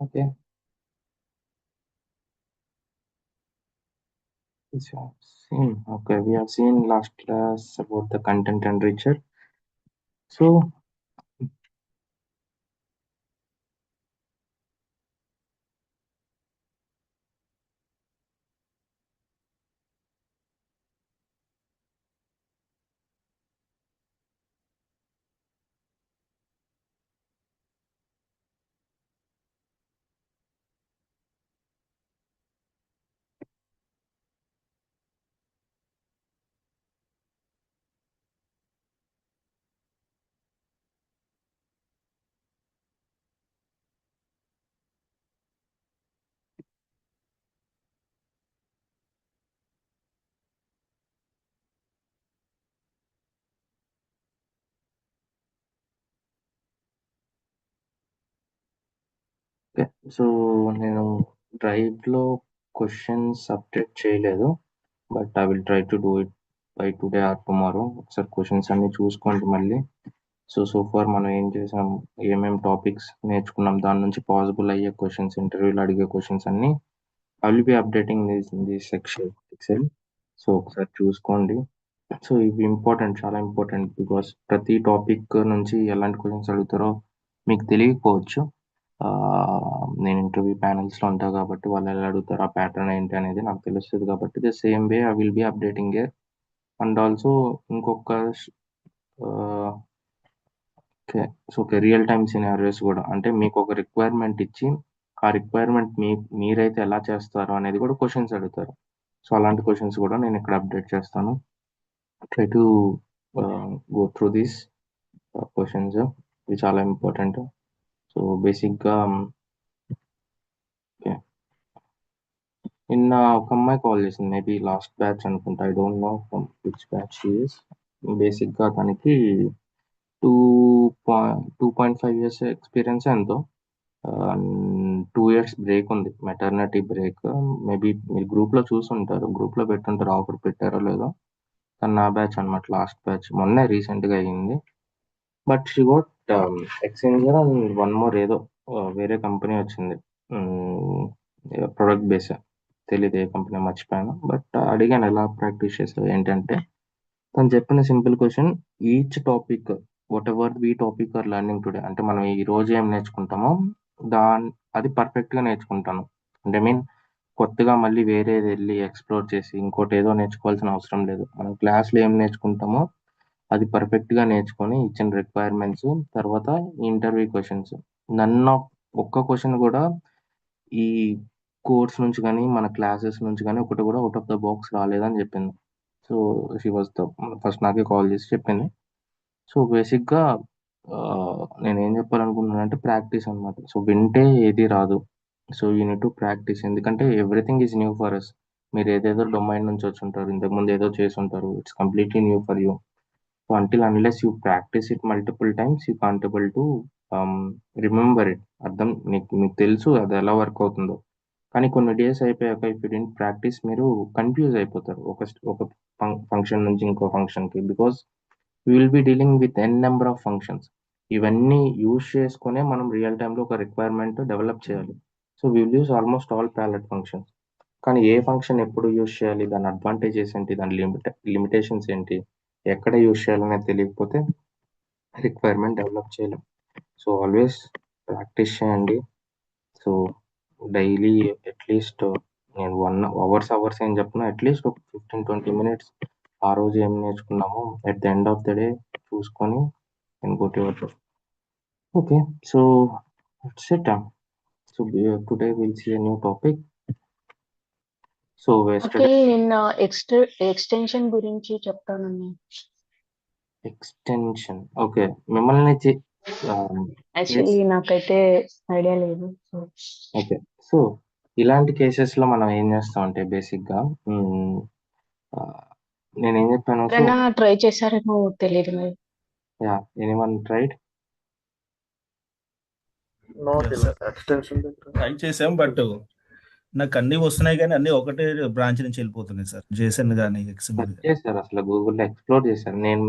Okay. We have seen last class about the content enricher. So, okay. So నేను డ్రైవ్లో questions update చేయలేదు, but I will try to do it by today or tomorrow. ఒకసారి questions అన్ని చూసుకోండి మళ్ళీ. So far మనం ఏం చేసాం, ఏమేం టాపిక్స్ నేర్చుకున్నాం, దాని నుంచి పాసిబుల్ అయ్యే క్వశ్చన్స్, ఇంటర్వ్యూలో అడిగే క్వశ్చన్స్ అన్ని I will be updating this section excel. So ఒకసారి చూసుకోండి. సో ఇవి ఇంపార్టెంట్, చాలా ఇంపార్టెంట్, బికాస్ ప్రతి టాపిక్ నుంచి ఎలాంటి క్వశ్చన్స్ అడుగుతారో మీకు తెలియకపోవచ్చు. నేను ఇంటర్వ్యూ ప్యానల్స్లో ఉంటా కాబట్టి వాళ్ళు ఎలా అడుగుతారు, ఆ ప్యాటర్న్ ఏంటి అనేది నాకు తెలుస్తుంది కాబట్టి the same way I will be updating year. And also ఇంకొక ఓకే రియల్ టైమ్ సినారియోస్ కూడా, అంటే మీకు ఒక రిక్వైర్మెంట్ ఇచ్చి ఆ రిక్వైర్మెంట్ మీరైతే ఎలా చేస్తారు అనేది కూడా క్వశ్చన్స్ అడుగుతారు. సో అలాంటి క్వశ్చన్స్ కూడా నేను ఇక్కడ అప్డేట్ చేస్తాను. Try to go through these questions, ఇవి చాలా ఇంపార్టెంట్. సో బేసిక్గా నిన్న ఒక అమ్మాయి కాల్ చేసింది, మేబీ లాస్ట్ బ్యాచ్ అనుకుంటా, I don't know from which batch she is. బేసిక్గా తనకి 2.5 years ఎక్స్పీరియన్స్ ఎంతో, 2 years బ్రేక్ ఉంది, మెటర్నిటీ బ్రేక్. మేబీ మీరు గ్రూప్లో చూసుంటారు, గ్రూప్లో పెట్టుంటారు, ఆఫర్ పెట్టారో లేదో. తను నా బ్యాచ్ అనమాట, లాస్ట్ బ్యాచ్, మొన్నే రీసెంట్గా అయ్యింది. But she got exchanger and one more ఏదో వేరే కంపెనీ వచ్చింది, ప్రొడక్ట్ బేస్, తెలియదు ఏ కంపెనీ, మర్చిపోయాను. బట్ అడిగాను ఎలా ప్రాక్టీస్ చేసావు ఏంటంటే, తను చెప్పిన simple question, each topic whatever we topic are learning today, అంటే మనం ఈ రోజు ఏం నేర్చుకుంటామో అది పర్ఫెక్ట్గా నేర్చుకుంటాను. అంటే మీన్ కొత్తగా మళ్ళీ వేరేది వెళ్ళి ఎక్స్ప్లోర్ చేసి ఇంకోటి ఏదో నేర్చుకోవాల్సిన అవసరం లేదు. మనం క్లాస్లో ఏం నేర్చుకుంటామో అది పర్ఫెక్ట్గా నేర్చుకొని ఇచ్చిన రిక్వైర్మెంట్స్, తర్వాత ఇంటర్వ్యూ క్వశ్చన్స్, ఒక్క క్వశ్చన్ కూడా ఈ కోర్స్ నుంచి కానీ మన క్లాసెస్ నుంచి కానీ ఒకటి కూడా అవుట్ ఆఫ్ ద బాక్స్ రాలేదని చెప్పింది. So she was the first నాకే కాల్ చేసి చెప్పింది. సో బేసిక్గా నేనేం చెప్పాలనుకుంటున్నానంటే ప్రాక్టీస్ అనమాట. సో వింటే ఏది రాదు, so you need to practice, ఎందుకంటే everything is new for us. మీరు ఏదేదో డొమైన్ నుంచి వచ్చి ఉంటారు, ఇంతకుముందు ఏదో చేసి ఉంటారు, it's completely new for you. So until unless you practice it multiple times, you can't able to remember it. మీకు తెలుసు అది ఎలా వర్క్ అవుతుందో, కానీ కొన్ని డేస్ అయిపోయాక ఇఫ్ యూ డింట్ ప్రాక్టీస్ మీరు కన్ఫ్యూజ్ అయిపోతారు ఒక ఫంక్షన్ నుంచి ఇంకో ఫంక్షన్కి, because you will be dealing with N number of functions. ఇవన్నీ యూజ్ చేసుకునే మనం రియల్ టైంలో ఒక రిక్వైర్మెంట్ డెవలప్ చేయాలి. So we will use almost all palette functions, కానీ ఏ ఫంక్షన్ ఎప్పుడు యూజ్ చేయాలి, దాని అడ్వాంటేజెస్ ఏంటి, దాని లిమిటేషన్స్ ఏంటి, ఎక్కడ యూజ్ చేయాలనేది తెలియకపోతే రిక్వైర్మెంట్ డెవలప్ చేయలేం. సో ఆల్వేస్ ప్రాక్టీస్ చేయండి. సో డైలీ అట్లీస్ట్ నేను 1 అవర్స్ ఏం చెప్పినా అట్లీస్ట్ ఒక 15-20 minutes ఆ రోజు ఏం నేర్చుకున్నామో at the end of the day చూసుకొని నేను కొట్టేవాళ్ళు. Okay, so it's it. So today will see a new topic. So okay, నిన్న ఎక్స్టెన్షన్ గురించి చెప్తానన్నా. Extension, okay. మిమ్మల్ని యాక్చువల్లీ నాకైతే ఐడియా లేదు. ఓకే, సో ఇలాంటి కేసెస్లో మనం ఏం చేస్తాం అంటే బేసిక్గా నేనేం చెప్పాను, సో ఎవరైనా ట్రై చేశారేమో తెలియదు మరి. Yeah, anyone tried? Extension try చేసాం, బట్ నాకు అన్ని వస్తున్నాయి కానీ అన్ని ఒకటే బ్రాంచ్ నుంచి వెళ్ళిపోతున్నాయి సార్. జేసన్ కానీ చేశారు, అసలు గూగుల్లో ఎక్స్ప్లోర్ చేశారు. నేను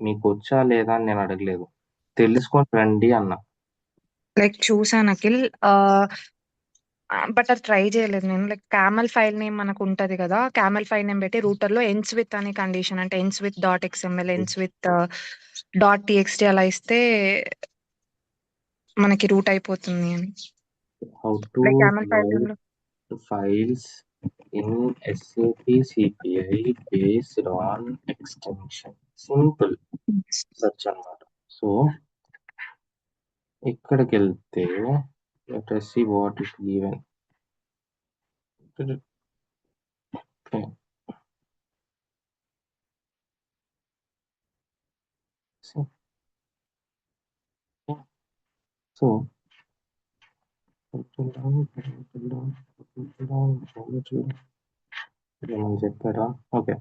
మీకు వచ్చా లేదా అని నేను అడగలేదు, తెలుసుకొని రండి అన్న. లైక్ చూసాను అఖిల్. బట్ అది ట్రై చేయలేదు నేను. లైక్ క్యామెల్ ఫైల్ నేమ్ మనకు ఉంటది కదా, క్యామెల్ ఫైల్ నేమ్ పెట్టి రూటర్ లో ఎండ్స్ విత్ అనే కండిషన్, అంటే ends with dot XML, ends with dot TXT అలా ఇస్తే మనకి రూట్ అయిపోతుంది అని. How to like camel file write name లో files in SAP CPI based on extension. Simple search అన్నమాట. సో ఇక్కడికి వెళ్తే let us see what is given. Okay. So ఏమని చెప్పారా? ఓకే,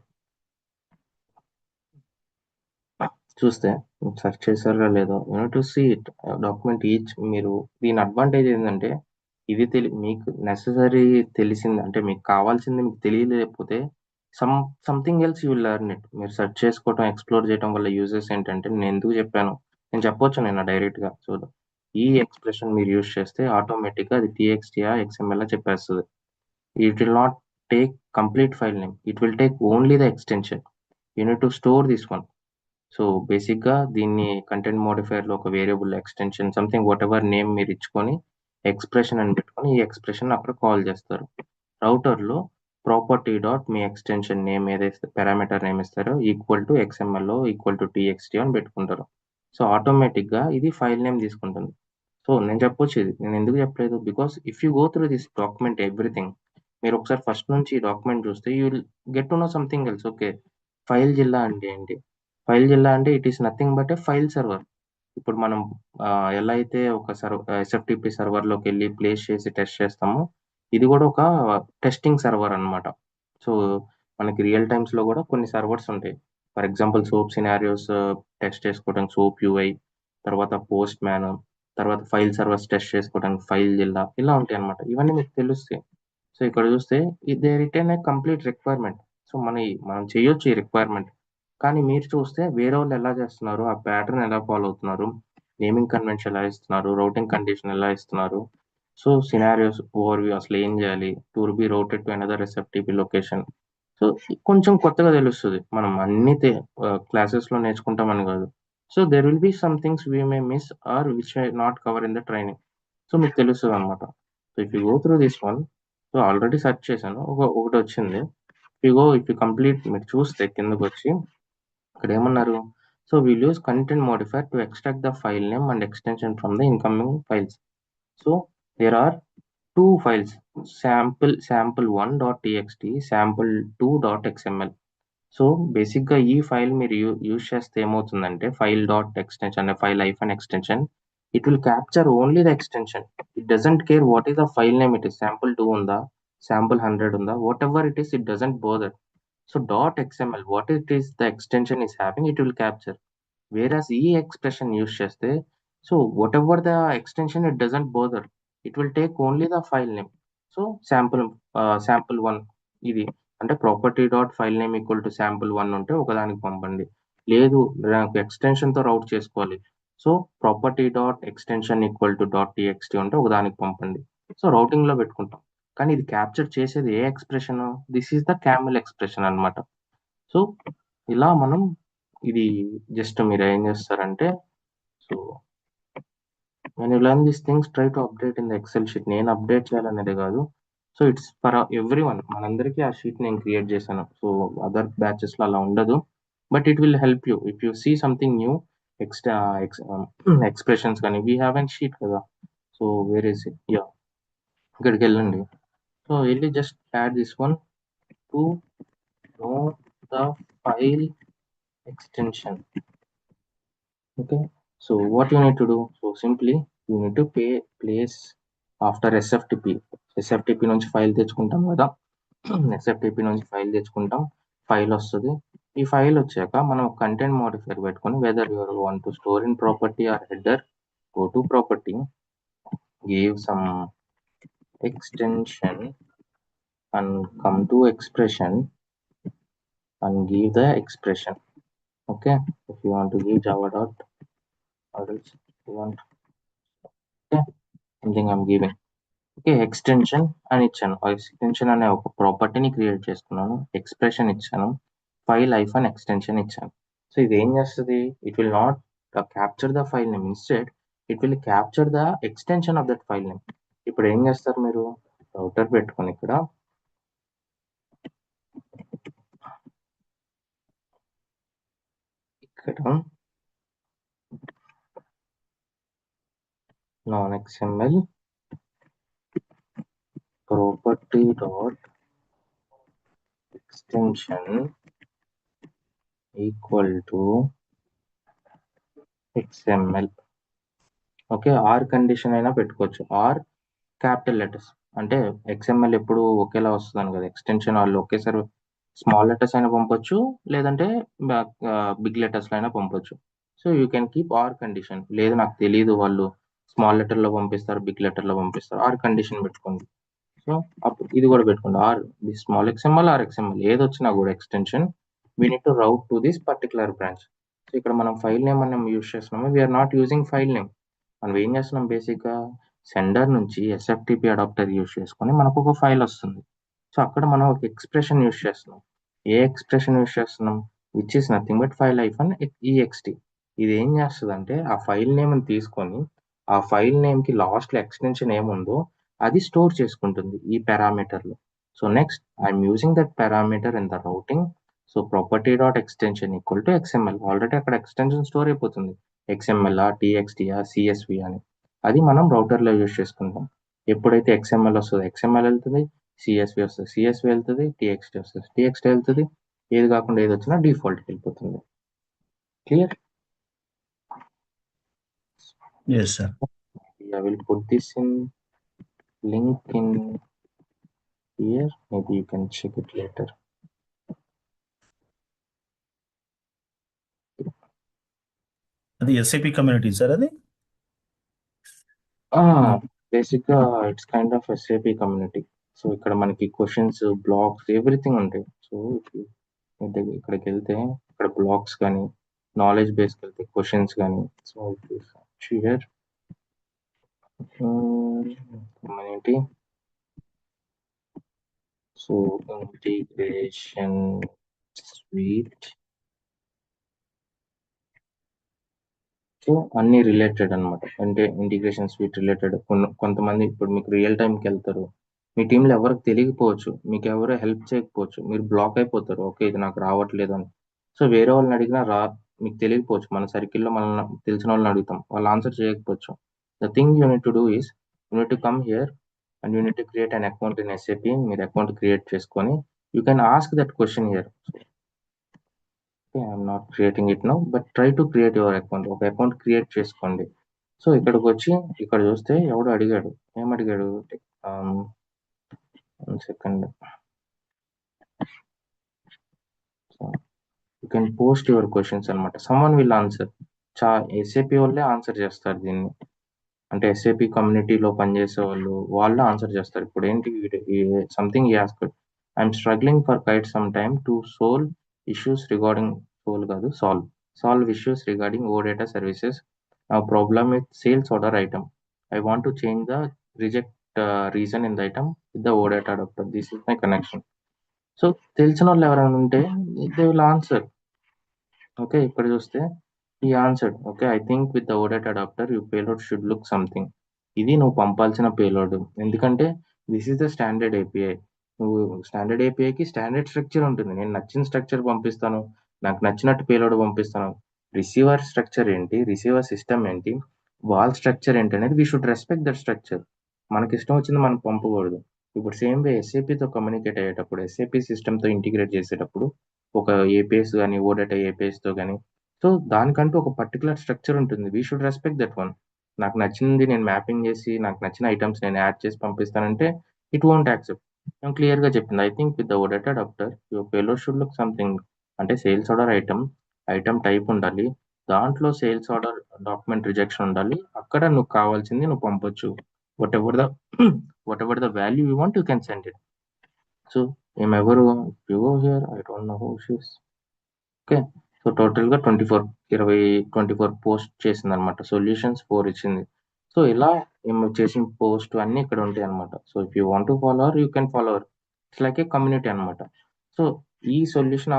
చూస్తే సెర్చ్ చేశారో లేదో, to see it document each. మీరు దీని అడ్వాంటేజ్ ఏంటంటే ఇది మీకు నెససరీ తెలిసింది, అంటే మీకు కావాల్సింది మీకు తెలియలేకపోతే something else you will learn it. మీరు సెర్చ్ చేసుకోవటం, ఎక్స్ప్లోర్ చేయడం వల్ల యూజెస్ ఏంటంటే, నేను ఎందుకు చెప్పాను, నేను చెప్పొచ్చు నేను డైరెక్ట్గా. సో ఈ ఎక్స్ప్రెషన్ మీరు యూజ్ చేస్తే ఆటోమేటిక్గా అది టీఎక్స్టీఆ ఎక్స్ఎంఎల్ చెప్పేస్తుంది. It will not take complete file name, it will take only the extension. You need to store this one. So బేసిక్గా దీన్ని కంటెంట్ మోడిఫైర్లో ఒక variable extension something what ever name మీరు ఇచ్చుకొని ఎక్స్ప్రెషన్ అని పెట్టుకొని ఈ ఎక్స్ప్రెషన్ అక్కడ కాల్ చేస్తారు. రౌటర్లో property dot me extension name ఏదైతే పారామీటర్ నేమ్ ఇస్తారో ఈక్వల్ టు ఎక్స్ఎంఎల్లో ఈక్వల్ టు టీఎక్స్టీ అని పెట్టుకుంటారు. సో ఆటోమేటిక్గా ఇది ఫైల్ నేమ్ తీసుకుంటుంది. సో నేను చెప్పొచ్చు ఇది, నేను ఎందుకు చెప్పలేదు, because if you go through this document everything, మీరు ఒకసారి ఫస్ట్ నుంచి ఈ డాక్యుమెంట్ చూస్తే you will get to know something else. Okay, file జిల్లా అంటే ఏంటి? ఫైల్ జిల్లా అంటే it is nothing but A file server. ఇప్పుడు మనం ఎలా అయితే ఒక ఎస్ఎఫ్టిపి సర్వర్లోకి వెళ్ళి ప్లేస్ చేసి టెస్ట్ చేస్తామో, ఇది కూడా ఒక టెస్టింగ్ సర్వర్ అన్నమాట. సో మనకి రియల్ టైమ్స్లో కూడా కొన్ని సర్వర్స్ ఉంటాయి. For example soap scenarios test చేసుకోవడానికి సోప్ యూఐ, తర్వాత పోస్ట్ మ్యాన్, తర్వాత ఫైల్ సర్వర్స్ టెస్ట్ చేసుకోవడానికి ఫైల్ జిల్లా, ఇలా ఉంటాయి అన్నమాట. ఇవన్నీ మీకు తెలుస్తాయి. సో ఇక్కడ చూస్తే they return A complete requirement. So మనం చేయొచ్చు ఈ రిక్వైర్మెంట్, కానీ మీరు చూస్తే వేరే వాళ్ళు ఎలా చేస్తున్నారు, ఆ ప్యాటర్న్ ఎలా ఫాలో అవుతున్నారు, నేమింగ్ కన్వెన్షన్ ఎలా ఇస్తున్నారు, రౌటింగ్ కండిషన్ ఎలా ఇస్తున్నారు, సో సినారియోస్ ఓవర్వ్యూ అసలు ఏం చేయాలి to be routed to another SFTP location. So కొంచెం కొత్తగా తెలుస్తుంది, మనం అన్ని క్లాసెస్లో నేర్చుకుంటామని కాదు. So there will be some things we may miss or which I not cover in the training. So మీకు తెలుస్తుంది అనమాట. So if you go through this one, so already search చేశాను, ఒకటి వచ్చింది. ఇఫ్ యూ కంప్లీట్ మీరు చూస్తే కిందకు వచ్చి ఇక్కడ ఏమన్నారు, so will use content modifier to extract the file name and extension from the incoming files. So there are two files, sample1.txt, sample2.xml. So బేసిక్గా ఈ ఫైల్ మీరు యూజ్ చేస్తే ఏమవుతుందంటే, file dot extension file hyphen extension, it will capture only the extension. It doesn't care what is the file name, it is sample2 ఉందా, sample100 ఉందా, whatever it is, it doesn't bother. So dot XML what it is the extension is having, it will capture. Whereas ఈ expression use చేస్తే, so whatever the extension, it doesn't bother, it will take only the file name. So sample1 ఇది అంటే property dot file name equal to sample1 ఉంటే ఒకదానికి పంపండి. లేదు నాకు ఎక్స్టెన్షన్తో రౌట్ చేసుకోవాలి, so property dot extension equal to dot TXT ఉంటే ఒకదానికి పంపండి. సో రౌటింగ్లో పెట్టుకుంటాం, కానీ ఇది క్యాప్చర్ చేసేది ఏ expression, this is the camel expression అనమాట. సో ఇలా మనం ఇది జస్ట్ మీరు ఏం చేస్తారంటే, so when you learn these things, try to update in the Excel sheet. నేను అప్డేట్ చేయాలనేది కాదు, so it's for every one, మనందరికీ ఆ షీట్ నేను క్రియేట్ చేశాను. సో అదర్ బ్యాచెస్లో అలా ఉండదు, but it will help you if you see something new expressions కానీ. వీ హ్యావ్ ఎన్ షీట్ కదా, so where is it, ya ఇక్కడికి వెళ్ళండి. సో వెళ్ళి just add this one to know the file extension. Okay, so what you need to do, so simply you need to place after SFTP నుంచి file తెచ్చుకుంటాం కదా, SFTP నుంచి file తెచ్చుకుంటాం, file వస్తుంది. ఈ ఫైల్ వచ్చాక మనం కంటెంట్ మోడిఫైర్ పెట్టుకొని, whether you want to store in property or header, go to property, give some extension and come to expression and give the expression. Okay, if you want to give java dot, or else you want, okay, something I'm giving. Okay, extension అని ఇచ్చాను. Extension అనే ఒక ప్రాపర్టీని create చేసుకున్నాను. Expression ఇచ్చాను. File hyphen extension ఇచ్చాను. So ఇది ఏం చేస్తుంది? It will not capture the file name, instead it will capture the extension of that file name. ఇప్పుడు ఏం చేస్తారు మీరు? రౌటర్ పెట్టుకొని ఇక్కడ non XML property dot extension equal to XML. Okay, or condition అయినా పెట్టుకోవచ్చు, ఆర్ క్యాపిటల్ లెటర్స్. అంటే XML ఎప్పుడు ఒకేలా వస్తుందని కదా, ఎక్స్టెన్షన్ వాళ్ళు ఒకేసారి స్మాల్ లెటర్స్ అయినా పంపొచ్చు, లేదంటే బిగ్ లెటర్స్ అయినా పంపొచ్చు. So you can keep or condition. లేదు నాకు తెలియదు, వాళ్ళు స్మాల్ లెటర్లో పంపిస్తారు, బిగ్ లెటర్లో పంపిస్తారు, ఆర్ కండిషన్ పెట్టుకోండి. సో అప్పుడు ఇది కూడా పెట్టుకోండి, or the small XML or XML ఏది వచ్చినా కూడా extension we need to route to this particular branch. So ఇక్కడ మనం ఫైల్ నేమ్ మనం యూజ్ చేస్తున్నాము, we're not using file name. మనం ఏం చేస్తున్నాం, బేసిక్గా సెండర్ నుంచి ఎస్ఎఫ్టిపి అడాప్టర్ యూజ్ చేసుకొని మనకు ఒక ఫైల్ వస్తుంది. సో అక్కడ మనం ఒక ఎక్స్ప్రెషన్ యూజ్ చేస్తున్నాం. ఏ ఎక్స్ప్రెషన్ యూజ్ చేస్తున్నాం? Which is nothing but file hyphen EXT. ఇది ఏం చేస్తుంది అంటే ఆ ఫైల్ నేమ్ని తీసుకొని ఆ ఫైల్ నేమ్కి లాస్ట్లో ఎక్స్టెన్షన్ ఏముందో అది స్టోర్ చేసుకుంటుంది ఈ పారామీటర్లో. So next I'm using that parameter in the routing. So property dot extension equal to XML. Already అక్కడ ఎక్స్టెన్షన్ స్టోర్ అయిపోతుంది, XML TXT CSV అని. అది మనం రౌటర్లో యూజ్ చేసుకుంటాం. ఎప్పుడైతే XML వస్తుందో XML వెళ్తుంది, CSV వస్తుంది CSV వెళ్తుంది, TXT వస్తుంది TXT వెళ్తుంది. ఏది కాకుండా ఏది వచ్చినా డిఫాల్ట్కి వెళ్ళిపోతుంది. Clear? Yes, sir. I will put this in link in here. Maybe you can check it later. అది SAP కమ్యూనిటీ సార్ అది. బేసిక్గా it's kind of SAP community. So ఇక్కడ మనకి క్వశ్చన్స్, బ్లాగ్స్, ఎవ్రీథింగ్ ఉంటాయి. సో ఇక్కడికి వెళ్తే ఇక్కడ బ్లాగ్స్ కానీ, నాలెడ్జ్ బేస్కి వెళ్తే క్వశ్చన్స్ కానీ. So share community. So integration sweet. So అన్ని రిలేటెడ్ అనమాట, అంటే ఇంటిగ్రేషన్ స్వీట్ రిలేటెడ్. కొంతమంది ఇప్పుడు మీకు రియల్ టైంకి వెళ్తారు, మీ టీంలో ఎవరికి తెలియకపోవచ్చు, మీకు ఎవరు హెల్ప్ చేయకపోవచ్చు, మీరు బ్లాక్ అయిపోతారు, ఓకే ఇది నాకు రావట్లేదు అని. సో వేరే వాళ్ళని అడిగినా మీకు తెలియకపోవచ్చు, మన సర్కిల్లో మనల్ని తెలిసిన వాళ్ళని అడుగుతాం, వాళ్ళు ఆన్సర్ చేయకపోవచ్చు. The thing you need to do is you need to come here and you need to create an account in SAP. మీరు అకౌంట్ క్రియేట్ చేసుకొని you can ask that question here. I'm not creating it now, but try to create your account. ఒక account create చేసుకోండి. So ఇక్కడికి వచ్చి ఇక్కడ చూస్తే ఎవడు అడిగాడు, ఏమడిగాడు, second. You can post your questions అనమాట, సమ్వన్ విల్ ఆన్సర్. SAP వాళ్ళే ఆన్సర్ చేస్తారు దీన్ని, అంటే SAP కమ్యూనిటీలో పనిచేసే వాళ్ళు ఆన్సర్ చేస్తారు. ఇప్పుడు ఏంటి, something ask, I'm struggling for quite some time to solve issues regarding solve issues regarding OData services. Now problem with sales order item. I want to change the reject reason in the item with the OData adapter. This is my connection. So తెలిసిన వాళ్ళు ఎవరైనా ఉంటే they will answer. Okay, ఇక్కడ చూస్తే ఈ answered, okay I think with the OData adapter you payload should look something. ఇది నువ్వు పంపాల్సిన payload, ఎందుకంటే this is the standard API. నువ్వు స్టాండర్డ్ APIకి స్టాండర్డ్ స్ట్రక్చర్ ఉంటుంది. నేను నచ్చిన స్ట్రక్చర్ పంపిస్తాను, నాకు నచ్చినట్టు పేలోడ్ పంపిస్తాను. రిసీవర్ స్ట్రక్చర్ ఏంటి, రిసీవర్ సిస్టమ్ ఏంటి, వాల్ స్ట్రక్చర్ ఏంటి అనేది we should respect that structure. మనకి ఇష్టం వచ్చింది మనం పంపకూడదు. ఇప్పుడు సేమ్ వే SAPతో కమ్యూనికేట్ అయ్యేటప్పుడు, SAP సిస్టమ్తో ఇంటిగ్రేట్ చేసేటప్పుడు ఒక APIs కానీ, OData APIsతో కానీ, సో దానికంటూ ఒక పర్టికులర్ స్ట్రక్చర్ ఉంటుంది. We should respect that one. నాకు నచ్చింది నేను మ్యాపింగ్ చేసి, నాకు నచ్చిన ఐటమ్స్ నేను యాడ్ చేసి పంపిస్తానంటే ఇట్ వోంట్ యాక్సెప్ట్. నేను క్లియర్గా చెప్పింది, I think with the OData adapter your payload should look something. అంటే సేల్స్ ఆర్డర్ ఐటమ్ టైప్ ఉండాలి, దాంట్లో సేల్స్ ఆర్డర్ డాక్యుమెంట్ రిజెక్షన్ ఉండాలి, అక్కడ నువ్వు కావాల్సింది నువ్వు పంపొచ్చు. whatever the value you want, you can send it. So you go here, I don't know who she is. Okay, so టోటల్గా 24 పోస్ట్ చేసింది అనమాట, సొల్యూషన్స్ 4 ఇచ్చింది. సో ఇలా చేసిన పోస్ట్ అన్ని ఇక్కడ ఉంటాయి అనమాట. So if you want to follow you can follow. It's like A community అనమాట. సో ఈ సొల్యూషన్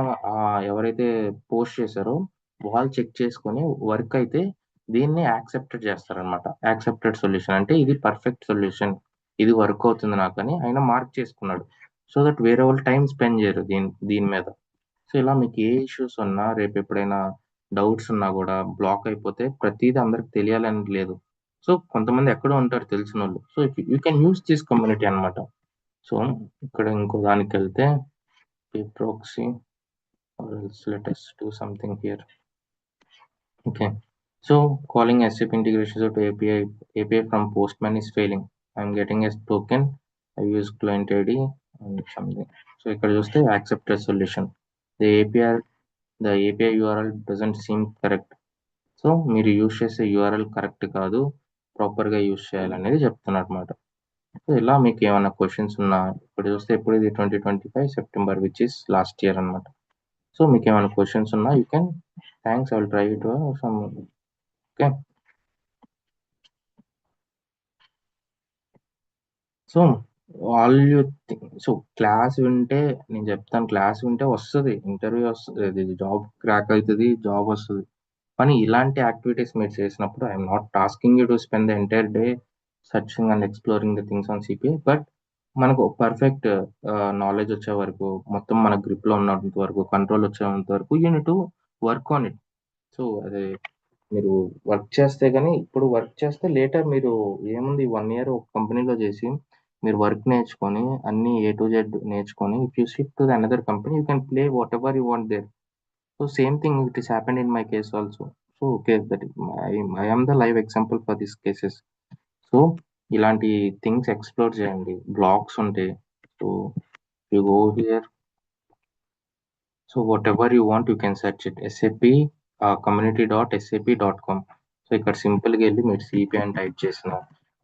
ఎవరైతే పోస్ట్ చేశారో వాళ్ళు చెక్ చేసుకొని వర్క్ అయితే దీన్ని యాక్సెప్టెడ్ చేస్తారనమాట. యాక్సెప్టెడ్ సొల్యూషన్ అంటే ఇది పర్ఫెక్ట్ సొల్యూషన్, ఇది వర్క్ అవుతుంది నాకు అని ఆయన మార్క్ చేసుకున్నాడు. సో దట్ వేరే వాళ్ళు టైం స్పెండ్ చేయరు దీని మీద. సో ఇలా మీకు ఏ ఇష్యూస్ ఉన్నా రేపు ఎప్పుడైనా డౌట్స్ ఉన్నా కూడా బ్లాక్ అయిపోతే ప్రతిదీ అందరికి తెలియాలని లేదు. సో కొంతమంది ఎక్కడో ఉంటారు తెలిసిన వాళ్ళు. So if you can use this community అనమాట. సో ఇక్కడ ఇంకో దానికి వెళ్తే proxy, or else let us do something here. Okay, so calling SAP integrations to API from Postman is failing. I'm getting a token. I use client ID and something. So ఇక్కడ చూస్తే accepted solution. The API URL doesn't seem correct. So మీరు use చేసే URL correct కాదు, ప్రాపర్గా use చేయాలనేది చెప్తున్నారు అనమాట. So ఇలా మీకు ఏమైనా క్వశ్చన్స్ ఉన్నా ఇప్పుడు చూస్తే ఎప్పుడు ఇది 2025 September which is last year అనమాట. సో మీకు ఏమైనా క్వశ్చన్స్ ఉన్నా you can. Thanks, I will try to some. Okay, so all you so class వింటే నేను చెప్తాను, క్లాస్ వింటే వస్తుంది, ఇంటర్వ్యూ వస్తుంది, జాబ్ క్రాక్ అవుతుంది, జాబ్ వస్తుంది. కానీ ఇలాంటి యాక్టివిటీస్ మీరు చేసినప్పుడు I'm not tasking you to spend the entire day searching and exploring the things on CPI, but మనకు పర్ఫెక్ట్ నాలెడ్జ్ వచ్చే వరకు, మొత్తం మన గ్రిప్లో ఉన్నంత వరకు, కంట్రోల్ వచ్చేంత వరకు unit to work on it. So అదే మీరు వర్క్ చేస్తే కానీ ఇప్పుడు వర్క్ చేస్తే లేటర్ మీరు ఏముంది 1 year ఒక కంపెనీలో చేసి మీరు వర్క్ నేర్చుకొని అన్ని A to Z నేర్చుకొని if you shift to the another company you can play whatever you want there. So same thing it is happened in my case also. So okay, that I am the live example for this cases. So ఇలాంటి things explore చేయండి, blogs ఉంటాయి. So you go here, so whatever you want you can search it, SAP community.sap.com. So ఇక్కడ సింపుల్గా వెళ్ళి మీరు CP అని type చేసిన,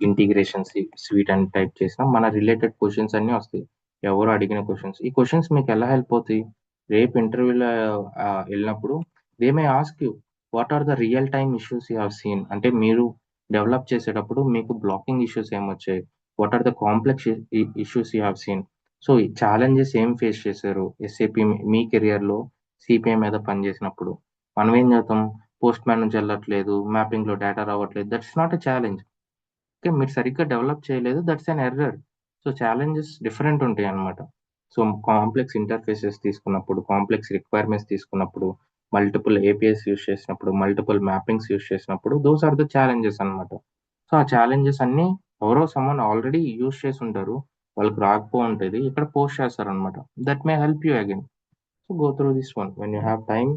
integration sweet అని టైప్ చేసిన మన రిలేటెడ్ క్వశ్చన్స్ అన్నీ వస్తాయి, ఎవరు అడిగిన క్వశ్చన్స్. ఈ క్వశ్చన్స్ మీకు ఎలా హెల్ప్ అవుతాయి రేపు ఇంటర్వ్యూలో వెళ్ళినప్పుడు. They may ask you what are the real time issues you have seen, అంటే మీరు డెవలప్ చేసేటప్పుడు మీకు బ్లాకింగ్ ఇష్యూస్ ఏమొచ్చాయి, what are the complex issues you have seen. So ఈ ఛాలెంజెస్ ఏం ఫేస్ చేశారు ఎస్ఏపి మీ కెరియర్లో సిపిఐ మీద పనిచేసినప్పుడు. మనం ఏం చేద్దాం, పోస్ట్ మ్యాన్ నుంచి వెళ్ళట్లేదు, మ్యాపింగ్లో డేటా రావట్లేదు, that's not a challenge. Okay, మీరు సరిగ్గా డెవలప్ చేయలేదు, that's an error. So challenges different ఉంటాయి అన్నమాట. సో కాంప్లెక్స్ ఇంటర్ఫేసెస్ తీసుకున్నప్పుడు, కాంప్లెక్స్ రిక్వైర్మెంట్స్ తీసుకున్నప్పుడు, మల్టిపుల్ ఏపీఎస్ యూస్ చేసినప్పుడు, మల్టిపుల్ మ్యాపింగ్స్ యూస్ చేసినప్పుడు, దోస్ ఆర్ ద ఛాలెంజెస్ అన్నమాట. సో ఆ ఛాలెంజెస్ అన్ని ఎవరో సమ్మన్ ఆల్రెడీ యూస్ చేసి ఉంటారు, వాళ్ళకి రాకపో ఉంటుంది, ఇక్కడ పోస్ట్ చేస్తారనమాట. That may help you again. So go through this one when you have time.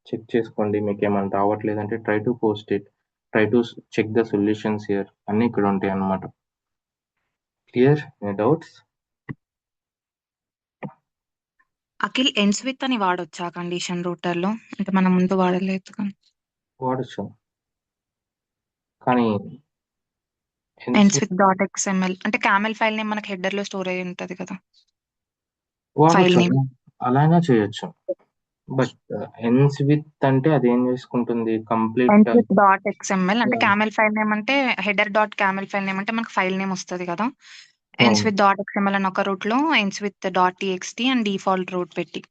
Check చేసుకోండి, మీకు ఏమైనా రావట్లేదు అంటే try to post it, try to check the solutions here, అన్ని ఇక్కడ ఉంటాయి అన్నమాట. Clear? Doubts? Akhil ends with అని వాడొచ్చా కండిషన్ రూటర్ లో? అంటే మనం ముందు వాడలేదు కానీ వాడచ్చు, కానీ ఎండ్స్ విత్ డాట్ XML అంటే క్యామెల్ ఫైల్ నేమ్ మనకి హెడర్ లో స్టోర్ అయి ఉంటది కదా, ఫైల్ వాడచ్చు, నేమ్. అలానే చేయొచ్చు. బట్ ఎన్స్ విత్ అంటే అది ఏం చేసుకుంటుంది, complete ends with dot XML అంటే క్యామెల్ ఫైల్ నేమ్ అంటే header dot camel file name అంటే మనకి ఫైల్ నేమ్ వస్తుంది కదా. ఎండ్స్ విత్ డాట్ XML అని ఒక రూట్ లో, ends with dot TXT and default route పెట్టి.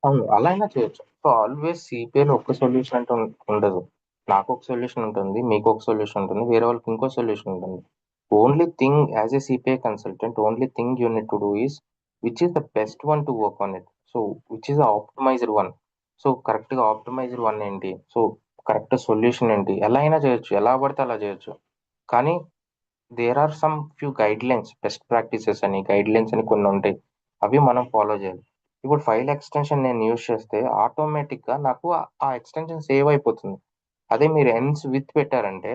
అవును, అలా అయినా చేయొచ్చు. సో ఆల్వేస్ సిపిఐలో ఒక్క సొల్యూషన్ అంటే ఉండదు. నాకు ఒక సొల్యూషన్ ఉంటుంది, మీకు ఒక సొల్యూషన్ ఉంటుంది, వేరే వాళ్ళకి ఇంకో సొల్యూషన్ ఉంటుంది. Only thing as a CPI consultant, only thing you need to do is which is the best one to work on it. So which is the optimizer one. So కరెక్ట్గా optimizer one ఏంటి, so correct solution ఏంటి, ఎలా అయినా చేయొచ్చు, ఎలా పడితే అలా చేయొచ్చు. కానీ there are some few guidelines, best practices అని గైడ్ లైన్స్ అని కొన్ని ఉంటాయి, అవి మనం ఫాలో చేయాలి. ఇప్పుడు ఫైల్ ఎక్స్టెన్షన్ నేను యూజ్ చేస్తే ఆటోమేటిక్గా నాకు ఆ ఎక్స్టెన్షన్ సేవ్ అయిపోతుంది. అదే మీరు ఎండ్స్ విత్ పెట్టారంటే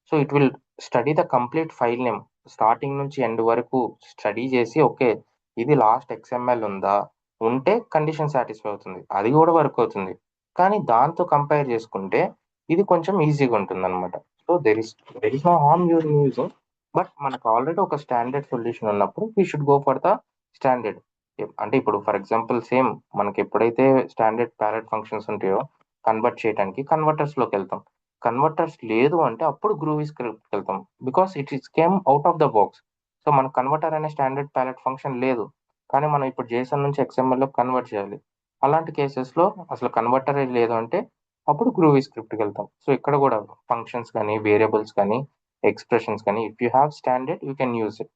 so it will study the complete file name starting నుంచి ఎండ్ వరకు స్టడీ చేసి, ఓకే ఇది లాస్ట్ XML ఉందా, ఉంటే కండిషన్ సాటిస్ఫై అవుతుంది, అది కూడా వర్క్ అవుతుంది. కానీ దాంతో కంపేర్ చేసుకుంటే ఇది కొంచెం ఈజీగా ఉంటుంది అనమాట. So there is no harm using, but మనకు ఆల్రెడీ ఒక స్టాండర్డ్ సొల్యూషన్ ఉన్నప్పుడు we should go for the standard. అంటే ఇప్పుడు ఫర్ ఎగ్జాంపుల్ సేమ్ మనకి ఎప్పుడైతే స్టాండర్డ్ ప్యారెట్ ఫంక్షన్స్ ఉంటాయో కన్వర్ట్ చేయడానికి కన్వర్టర్స్లోకి వెళ్తాం. కన్వర్టర్స్ లేదు అంటే అప్పుడు గ్రూవీ స్క్రిప్ట్కి వెళ్తాం, because it is came out of the box. So మనకు కన్వర్టర్ అనే స్టాండర్డ్ ప్యాలెట్ ఫంక్షన్ లేదు, కానీ మనం ఇప్పుడు JSON నుంచి XML లో కన్వర్ట్ చేయాలి. అలాంటి కేసెస్లో అసలు కన్వర్టర్ లేదు అంటే అప్పుడు గ్రూవీ స్క్రిప్ట్కి వెళ్తాం. సో ఇక్కడ కూడా ఫంక్షన్స్ కానీ వేరియబుల్స్ కానీ ఎక్స్ప్రెషన్స్ కానీ if you have standard you can use it.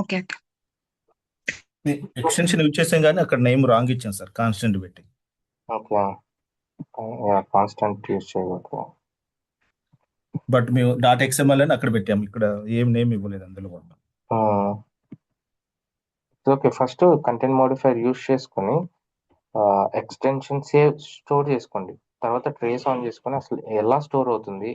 Okay. Extension use చేసాం కానీ అక్కడ నేమ్ రాంగ్ ఇచ్చాం సార్, కాన్స్టెంట్ పెట్టి. ఓకే, కాన్స్టెంట్ యూజ్ చేయకూడదు. బట్ మేము .xml అని అక్కడ పెట్టాము, ఇక్కడ ఏం నేమ్ ఇవ్వలేదు అందులో కూడా. Okay, first content modifier use చేసుకొని ఎక్స్టెన్షన్ స్టోర్ చేసుకోండి. తర్వాత ట్రేస్ ఆన్ చేసుకొని అసలు ఎలా స్టోర్ అవుతుంది,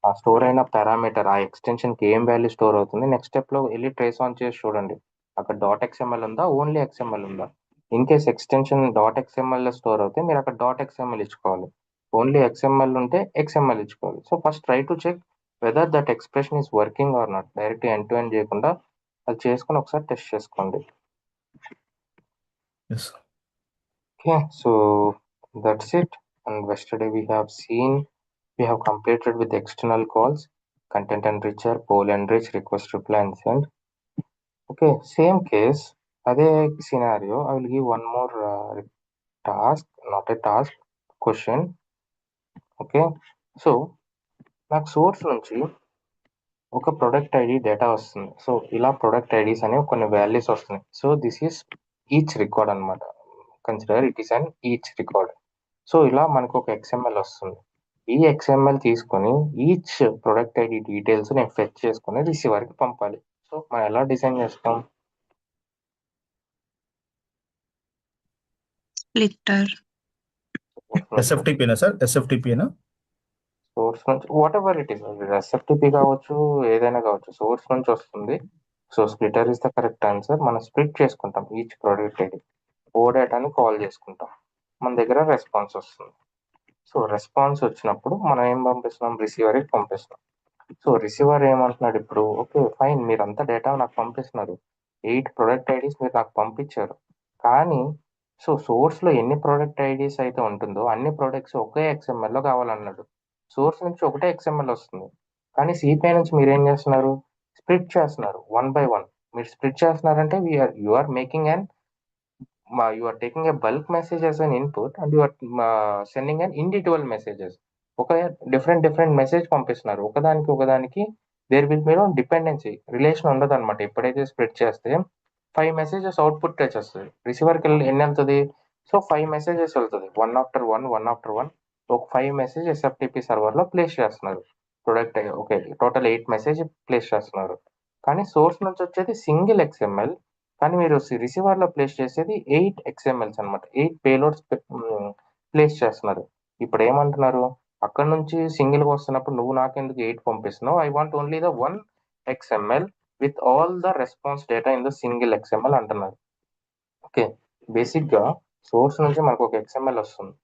ఆ స్టోర్ అయిన పారామీటర్ ఆ ఎక్స్టెన్షన్కి ఏం వాల్యూ స్టోర్ అవుతుంది. నెక్స్ట్ స్టెప్లో వెళ్ళి ట్రేస్ ఆన్ చేసి చూడండి అక్కడ .xml ఉందా, ఓన్లీ XML ఉందా. ఇన్ కేస్ ఎక్స్టెన్షన్ .xml లో స్టోర్ అవుతే మీరు అక్కడ .xml ఇచ్చుకోవాలి, ఓన్లీ XML ఉంటే XML ఇచ్చుకోవాలి. So first try to check whether that expression is working or not. Direct end to end చేయకుండా అది చేసుకొని ఒకసారి టెస్ట్ చేసుకోండి. Yes. Okay, so that's it. And yesterday we have completed with external calls, content enricher, poll enrich, request reply and send. Okay, same case, other scenario, I will give one more task, not a task, question. Okay, so నాకు source నుంచి ఒక product ID data వస్తుంది. So ఇలా product IDs అనేవి కొన్ని values వస్తున్నాయి. So this is each record అనమాట. Consider it is an each record. So ఇలా మనకు ఒక XML వస్తుంది. ఈ XML తీసుకొని ఈచ్ ప్రొడక్ట్ ఐడి డీటెయిల్స్ నేను ఫెచ్ చేసుకుని రిసీవర్కి పంపాలి. సో మనం ఎలా డిజైన్ చేస్తాం? Splitter. SFTP sir, SFTP source నుంచి whatever it is, SFTP కావచ్చు, ఏదైనా కావచ్చు, సోర్స్ నుంచి వస్తుంది. So splitter is the correct answer. మనం స్ప్లిట్ చేసుకుంటాం ఈచ్ ప్రొడక్ట్ ఐడి, ఓ డేటాని కాల్ చేసుకుంటాం, మన దగ్గర రెస్పాన్స్ వస్తుంది. సో రెస్పాన్స్ వచ్చినప్పుడు మనం ఏం పంపిస్తున్నాం, రిసీవర్కి పంపిస్తున్నాం. సో రిసీవర్ ఏమంటున్నాడు ఇప్పుడు, ఓకే ఫైన్, మీరంతా డేటా నాకు పంపిస్తున్నారు, 8 ప్రొడక్ట్ ఐడీస్ మీరు నాకు పంపించారు, కానీ సో సోర్స్లో ఎన్ని ప్రొడక్ట్ ఐడీస్ అయితే ఉంటుందో అన్ని ప్రొడక్ట్స్ ఒకే XML లో కావాలన్నాడు. సోర్స్ నుంచి ఒకటే XML వస్తుంది, కానీ సిపిఐ నుంచి మీరు ఏం చేస్తున్నారు, స్ప్లిట్ చేస్తున్నారు 1 by 1. మీరు స్ప్లిట్ చేస్తున్నారంటే you are making and you are taking a bulk message as an input and you are sending an individual messages. ఒక డిఫరెంట్ మెసేజ్ పంపిస్తున్నారు ఒకదానికి there will be no dependency, relation ఉండదు అనమాట. ఎప్పుడైతే split చేస్తే 5 messages output వచ్చేస్తుంది, రిసీవర్కి ఎన్ని వెళ్తుంది, సో 5 మెసేజెస్ వెళ్తుంది, వన్ ఆఫ్టర్ వన్. ఒక 5 మెసేజ్ SFTP సర్వర్లో ప్లేస్ చేస్తున్నారు product. Okay, total 8 message place చేస్తున్నారు, కానీ సోర్స్ నుంచి వచ్చేది సింగిల్ XML, కానీ మీరు రిసీవర్లో ప్లేస్ చేసేది 8 XMLs అనమాట, 8 పేలోడ్స్ ప్లేస్ చేస్తున్నారు. ఇప్పుడు ఏమంటున్నారు, అక్కడ నుంచి సింగిల్గా వస్తున్నప్పుడు నువ్వు నాకెందుకు 8 పంపిస్తున్నావు, I want only the 1 XML with all the response data in the single XML అంటున్నారు. ఓకే, బేసిక్గా సోర్స్ నుంచి మనకు ఒక XML వస్తుంది.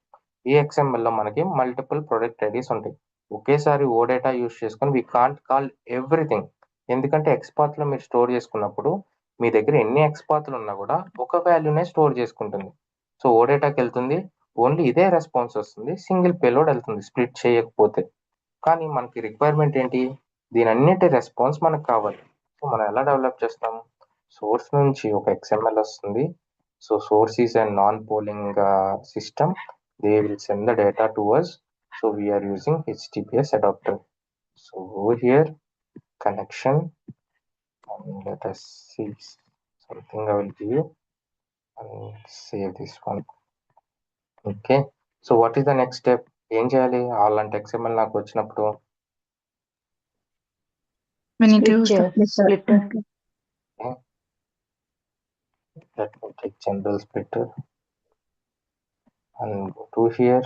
ఈ XML లో మనకి మల్టిపుల్ ప్రొడక్ట్ ఐడీస్ ఉంటాయి. ఒకేసారి ఓ డేటా యూజ్ చేసుకొని వీ కాంట్ కాల్ ఎవ్రీథింగ్, ఎందుకంటే XPathలో మీరు స్టోర్ చేసుకున్నప్పుడు మీ దగ్గర ఎన్ని XPathలు ఉన్నా కూడా ఒక వాల్యూనే స్టోర్ చేసుకుంటుంది. సో ఓ డేటాకి వెళ్తుంది, ఓన్లీ ఇదే రెస్పాన్స్ వస్తుంది, సింగిల్ పేలోడ్ వెళ్తుంది స్ప్లిట్ చేయకపోతే. కానీ మనకి రిక్వైర్మెంట్ ఏంటి, దీని అన్నిటి రెస్పాన్స్ మనకు కావాలి. సో మనం ఎలా డెవలప్ చేస్తాం, సోర్స్ నుంచి ఒక XML వస్తుంది. So source is and non polling system, they will send the data to us. So we are using HTTPS adapter. So go here, connection, and let us see something I will give you and save this one. Okay, so what is the next step? ఏం చేయాలి, అలాంటి XML నాకు వచ్చినప్పుడు We need to use the Splitter. okay. Let me take general splitter and go to here.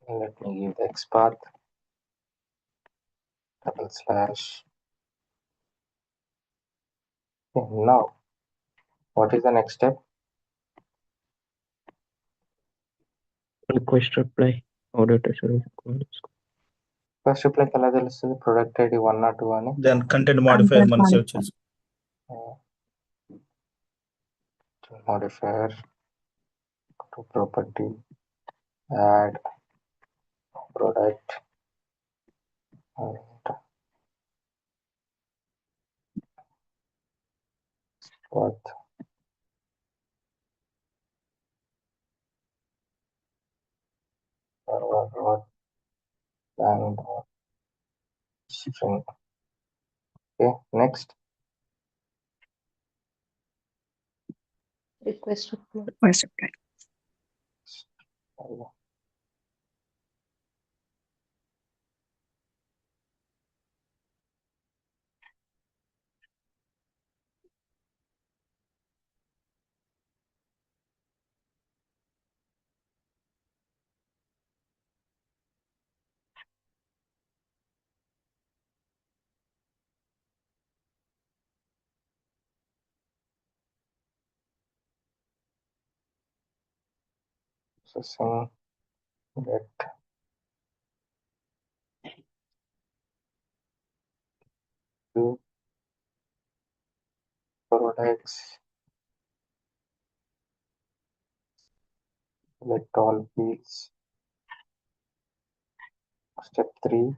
Let me give the XPath /. Okay, now what is the next step? Request reply auditor service calls. First reply ఎలా తెలుస్తుంది product ID 1 or 2 అని, దాని content modifier మనం save చేసి modifier to property add product and what forward and string. Okay, next. Request reply. Request reply. Processing get two products, select all fields. Step 3,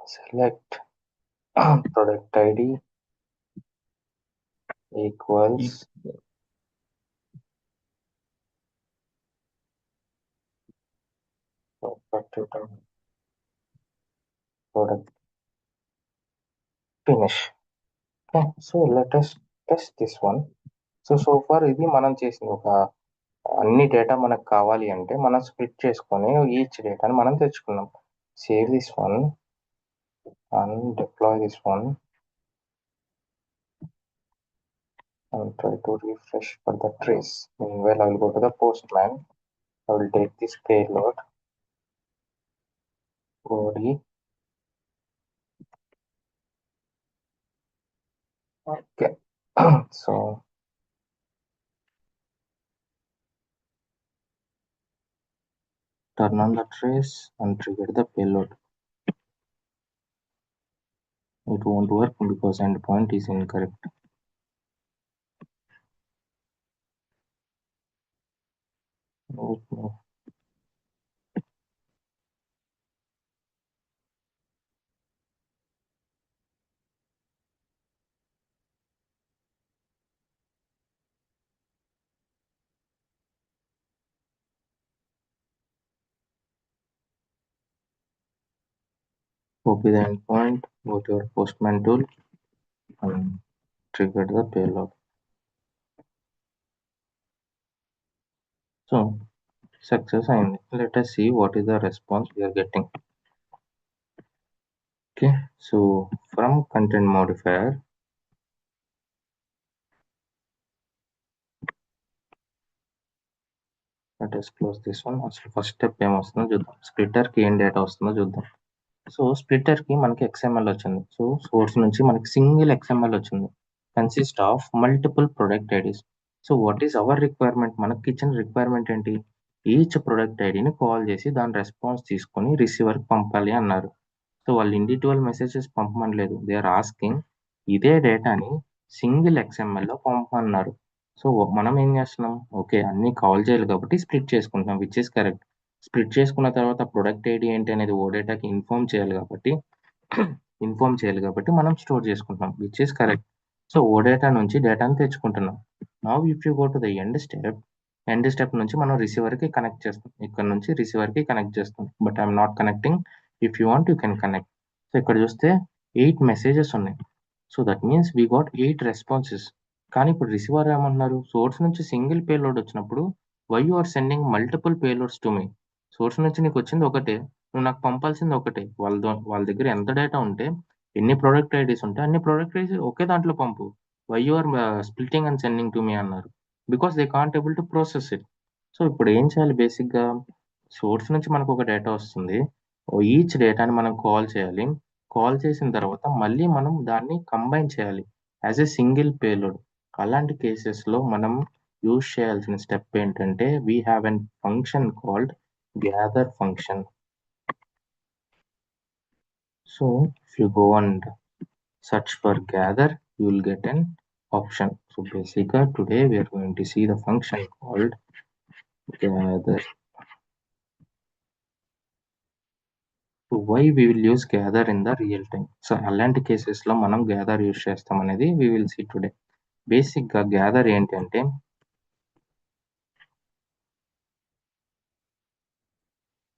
select product ID equals product finish. Okay, so let us test this one. So far ఇది మనం చేసింది ఒక అన్ని data మనకు కావాలి అంటే మనం split చేసుకొని ఈచ్ డేటాని మనం తెచ్చుకున్నాం. Save this one and deploy this one and try to refresh for the trace. Meanwhile, I will go to the Postman. I will take this payload body. Okay. So turn on the trace and trigger the payload. It won't work because endpoint is incorrect. Okay. Copy the endpoint, go to your Postman tool and trigger the payload. So success, and let us see what is the response we are getting. Okay, so from content modifier, let us close this one. అసలు first step ఏమొస్తుందో చూద్దాం. Splitter కి ఏం data వస్తుందో చూద్దాం. So splitter కి మనకి XML వచ్చింది. So source నుంచి మనకి సింగిల్ XML వచ్చింది, consist of multiple product IDs. So what is our requirement? మనకి ఇచ్చిన రిక్వైర్మెంట్ ఏంటి? ఈచ్ ప్రొడక్ట్ ఐడిని కాల్ చేసి దాని రెస్పాన్స్ తీసుకొని రిసీవర్కి పంపాలి అన్నారు. సో వాళ్ళు ఇండివిజువల్ మెసేజెస్ పంపమని లేదు, దే ఆర్ ఆస్కింగ్ ఇదే డేటాని సింగిల్ XML లో పంపమన్నారు. సో మనం ఏం చేస్తున్నాం? ఓకే, అన్ని కాల్ చేయాలి కాబట్టి స్ప్లిట్ చేసుకుంటున్నాం, విచ్ ఇస్ కరెక్ట్. స్ప్లిట్ చేసుకున్న తర్వాత ప్రొడక్ట్ ఐడి ఏంటి అనేది ఓ డేటాకి ఇన్ఫార్మ్ చేయాలి కాబట్టి మనం స్టోర్ చేసుకుంటున్నాం, which is correct. So OData నుంచి డేటాని తెచ్చుకుంటున్నాం. Now if you go to the end step నుంచి మనం రిసీవర్కి కనెక్ట్ చేస్తాం. ఇక్కడ నుంచి రిసీవర్కి కనెక్ట్ చేస్తాం, but I'm not connecting. If you want you can connect. So ఇక్కడ చూస్తే 8 మెసేజెస్ ఉన్నాయి. So that means we got 8 responses. కానీ ఇప్పుడు రిసీవర్ ఏమంటున్నారు? సోర్స్ నుంచి సింగిల్ పేలోడ్ వచ్చినప్పుడు why you are sending multiple payloads to me? Source నుంచి నీకు వచ్చింది ఒకటే, నువ్వు నాకు పంపాల్సింది ఒకటే. వాళ్ళ దగ్గర ఎంత డేటా ఉంటే, ఎన్ని ప్రొడక్ట్ ఐడీస్ ఉంటే అన్ని ప్రొడక్ట్ ఐడీస్ ఒకే దాంట్లో పంపు. Why you are splitting and sending to me అన్నారు, because they can't able to process it. So ఇప్పుడు ఏం చేయాలి? బేసిక్గా సోర్స్ నుంచి మనకు ఒక డేటా వస్తుంది, ఈచ్ డేటాని మనం కాల్ చేయాలి. కాల్ చేసిన తర్వాత మళ్ళీ మనం దాన్ని కంబైన్ చేయాలి యాజ్ ఎ సింగిల్ పేలోడ్. అలాంటి కేసెస్లో మనం యూజ్ చేయాల్సిన స్టెప్ ఏంటంటే, we have N function called gather function. So if you go and search for gather, you will get an option. So basically today we are going to see the function called gather. So why we will use gather in the real time? So అలాంటి cases లో మనం gather use చేస్తాం అనేది we will see today. Basic గా gather ఏంటంటే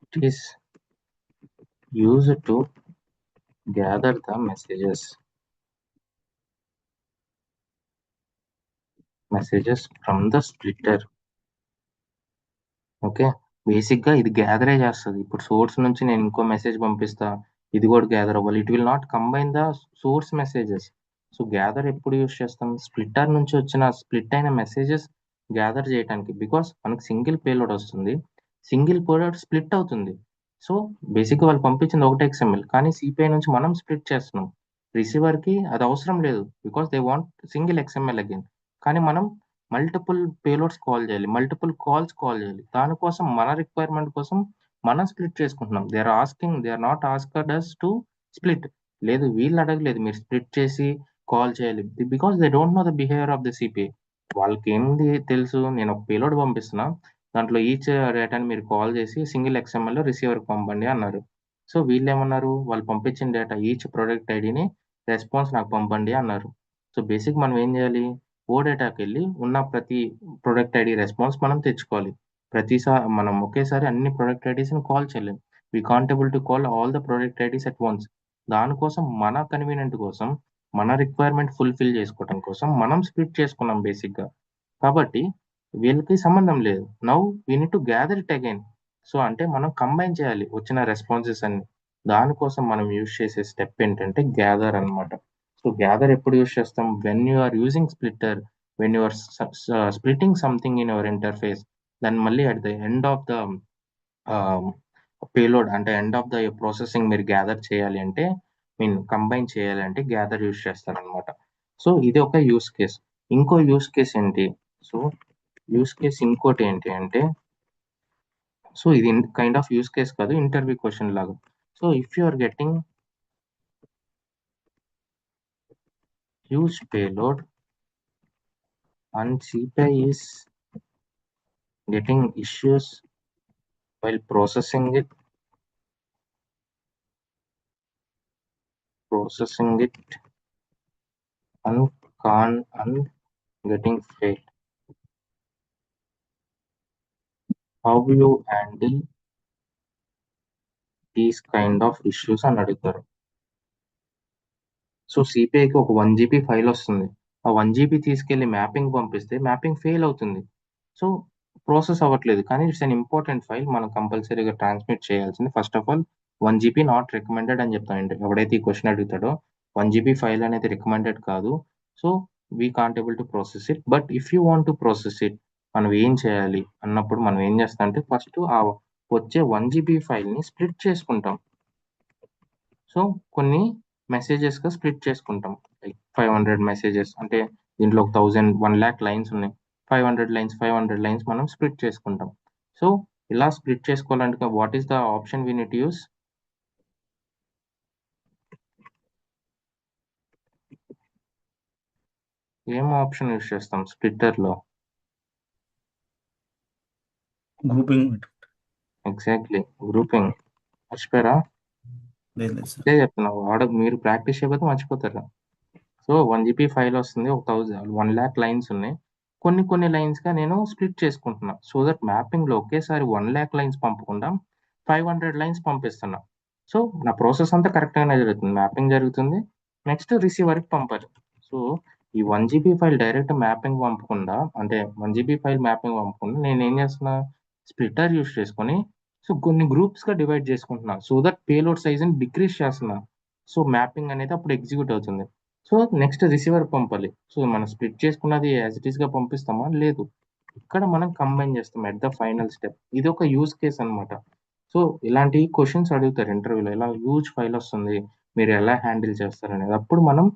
it is used to gather the messages from the splitter. Okay, basic గా ఇది గ్యాదరే చేస్తుంది. ఇప్పుడు సోర్స్ నుంచి నేను ఇంకో మెసేజ్ పంపిస్తా, ఇది కూడా గ్యాదర్ అవ్వాలి. It will not combine the source messages. So gather ఎప్పుడు యూస్ చేస్తాం? స్ప్లిట్టర్ నుంచి వచ్చిన స్ప్లిట్ అయిన మెసేజెస్ గ్యాదర్ చేయడానికి. బికాస్ మనకు సింగిల్ పేలోడ్ వస్తుంది, సింగిల్ పేలోడ్ స్ప్లిట్ అవుతుంది. సో బేసిక్ గా వాళ్ళు పంపించింది ఒకటే XML, కానీ సిపిఐ నుంచి మనం స్ప్లిట్ చేస్తున్నాం. రిసీవర్ కి అది అవసరం లేదు, because they want single XML again. కానీ మనం మల్టిపుల్ పేలోడ్స్ కాల్ చేయాలి, మల్టిపుల్ కాల్స్ కాల్ చేయాలి. దానికోసం మన రిక్వైర్మెంట్ కోసం మనం స్ప్లిట్ చేసుకుంటున్నాం. They are not asked us to split. లేదు, వీళ్ళు అడగలేదు మీరు స్ప్లిట్ చేసి కాల్ చేయాలి, because they don't know the behaviour of the CPI. వాళ్ళకి ఏంది తెలుసు, నేను ఒక పేలోడ్ పంపిస్తున్నా, దాంట్లో ఈచ్ డేటాని మీరు కాల్ చేసి సింగిల్ XML లో రిసీవర్కి పంపండి అన్నారు. సో వీళ్ళు ఏమన్నారు, వాళ్ళు పంపించిన డేటా ఈచ్ ప్రొడక్ట్ ఐడిని రెస్పాన్స్ నాకు పంపండి అన్నారు. సో బేసిక్ మనం ఏం చేయాలి, ఓ డేటాకి వెళ్ళి ఉన్న ప్రతి ప్రొడక్ట్ ఐడి రెస్పాన్స్ మనం తెచ్చుకోవాలి. ప్రతిసారి మనం ఒకేసారి అన్ని ప్రొడక్ట్ ఐడీస్ని కాల్ చేయలేం. We can't able to call all the product IDs at once. దానికోసం మన కన్వీనియంట్ కోసం, మన రిక్వైర్మెంట్ ఫుల్ఫిల్ చేసుకోవడం కోసం మనం స్ప్లిట్ చేసుకున్నాం బేసిక్గా. కాబట్టి వీళ్ళకి సంబంధం లేదు. Now we need to gather it again. So అంటే మనం కంబైన్ చేయాలి వచ్చిన రెస్పాన్సెస్ అన్ని. దానికోసం మనం యూజ్ చేసే స్టెప్ ఏంటంటే గ్యాదర్ అన్నమాట. సో గ్యాదర్ ఎప్పుడు యూజ్ చేస్తాం? When you are using splitter, when you are splitting something in your interface, దాన్ని మళ్ళీ at the end of the payload, అంటే ఎండ్ ఆఫ్ ద ప్రాసెసింగ్ మీరు గ్యాదర్ చేయాలి అంటే, కంబైన్ చేయాలి అంటే గ్యాదర్ యూజ్ చేస్తారనమాట. సో ఇది ఒక యూస్ కేస్. ఇంకో యూస్ కేస్ ఏంటి? సో యూస్ కేస్ ఇంకోటి ఏంటి అంటే, సో ఇది కైండ్ ఆఫ్ యూస్ కేస్ కాదు, ఇంటర్వ్యూ క్వశ్చన్ లాగా. So if you are getting huge payload and CPI is getting issues while processing it and getting failed. How you handle these kind of issues అని అడుగుతారు. So సిపిఐకి ఒక 1 GB file వస్తుంది, ఆ 1 GB తీసుకెళ్లి mapping పంపిస్తే mapping fail అవుతుంది. So process అవ్వట్లేదు, కానీ ఇట్స్ అన్ ఇంపార్టెంట్ ఫైల్, మనం కంపల్సరీగా ట్రాన్స్మిట్ చేయాల్సింది. First of all 1 GB not recommended అని చెప్తానండి. ఎవడైతే ఈ క్వశ్చన్ అడుగుతాడో 1 GB ఫైల్ అనేది రికమెండెడ్ కాదు. So we can't able to process it. But if you want to process it, మనం ఏం చేయాలి అన్నప్పుడు మనం ఏం చేస్తాం అంటే, ఫస్ట్ ఆ వచ్చే 1 GB ఫైల్ని స్ప్లిట్ చేసుకుంటాం. సో కొన్ని మెసేజెస్గా స్ప్లిట్ చేసుకుంటాం. లైక్ 500 మెసేజెస్ అంటే దీంట్లో 1 lakh లైన్స్ ఉన్నాయి, 500 లైన్స్ మనం స్ప్లిట్ చేసుకుంటాం. సో ఇలా స్ప్లిట్ చేసుకోవాలంటే what is the option we need to use? ఏం ఆప్షన్ యూస్ చేస్తాం స్ప్లిట్టర్లో? గ్రూపింగ్. Exactly, grouping. మర్చిపోయారా? లేదు సార్. అదే చెప్తున్నావు, మీరు ప్రాక్టీస్ చేయకపోతే మర్చిపోతారు. సో 1 GB ఫైల్ వస్తుంది, 1 lakh లైన్స్ ఉన్నాయి, కొన్ని లైన్స్గా నేను స్ప్లిట్ చేసుకుంటున్నా. సో దట్ మ్యాపింగ్లో ఒకేసారి 1 lakh లైన్స్ పంపకుండా 500 లైన్స్ పంపిస్తున్నా. సో నా ప్రాసెస్ అంతా కరెక్ట్గానే జరుగుతుంది, మ్యాపింగ్ జరుగుతుంది, నెక్స్ట్ రిసీవర్కి పంపాలి. సో ఈ 1 GB ఫైల్ డైరెక్ట్ మ్యాపింగ్ పంపకుండా, అంటే 1 GB ఫైల్ మ్యాపింగ్ పంపకుండా నేను ఏం చేస్తున్నా, స్ప్లిట్టర్ యూస్ చేసుకొని సో కొన్ని గ్రూప్స్గా డివైడ్ చేసుకుంటున్నా. సో దట్ పేలోడ్ సైజ్ని డిక్రీజ్ చేస్తున్నా. సో మ్యాపింగ్ అనేది అప్పుడు ఎగ్జిక్యూట్ అవుతుంది. సో నెక్స్ట్ రిసీవర్ పంపాలి. సో మనం స్ప్లిట్ చేసుకున్నది యాజ్ ఇట్ ఈస్గా పంపిస్తామా? లేదు, ఇక్కడ మనం కంబైన్ చేస్తాం ఎట్ ద ఫైనల్ స్టెప్. ఇది ఒక యూజ్ కేస్ అనమాట. సో ఇలాంటి క్వశ్చన్స్ అడుగుతారు ఇంటర్వ్యూలో, ఇలా హ్యూజ్ ఫైల్ వస్తుంది, మీరు ఎలా హ్యాండిల్ చేస్తారు అనేది. అప్పుడు మనం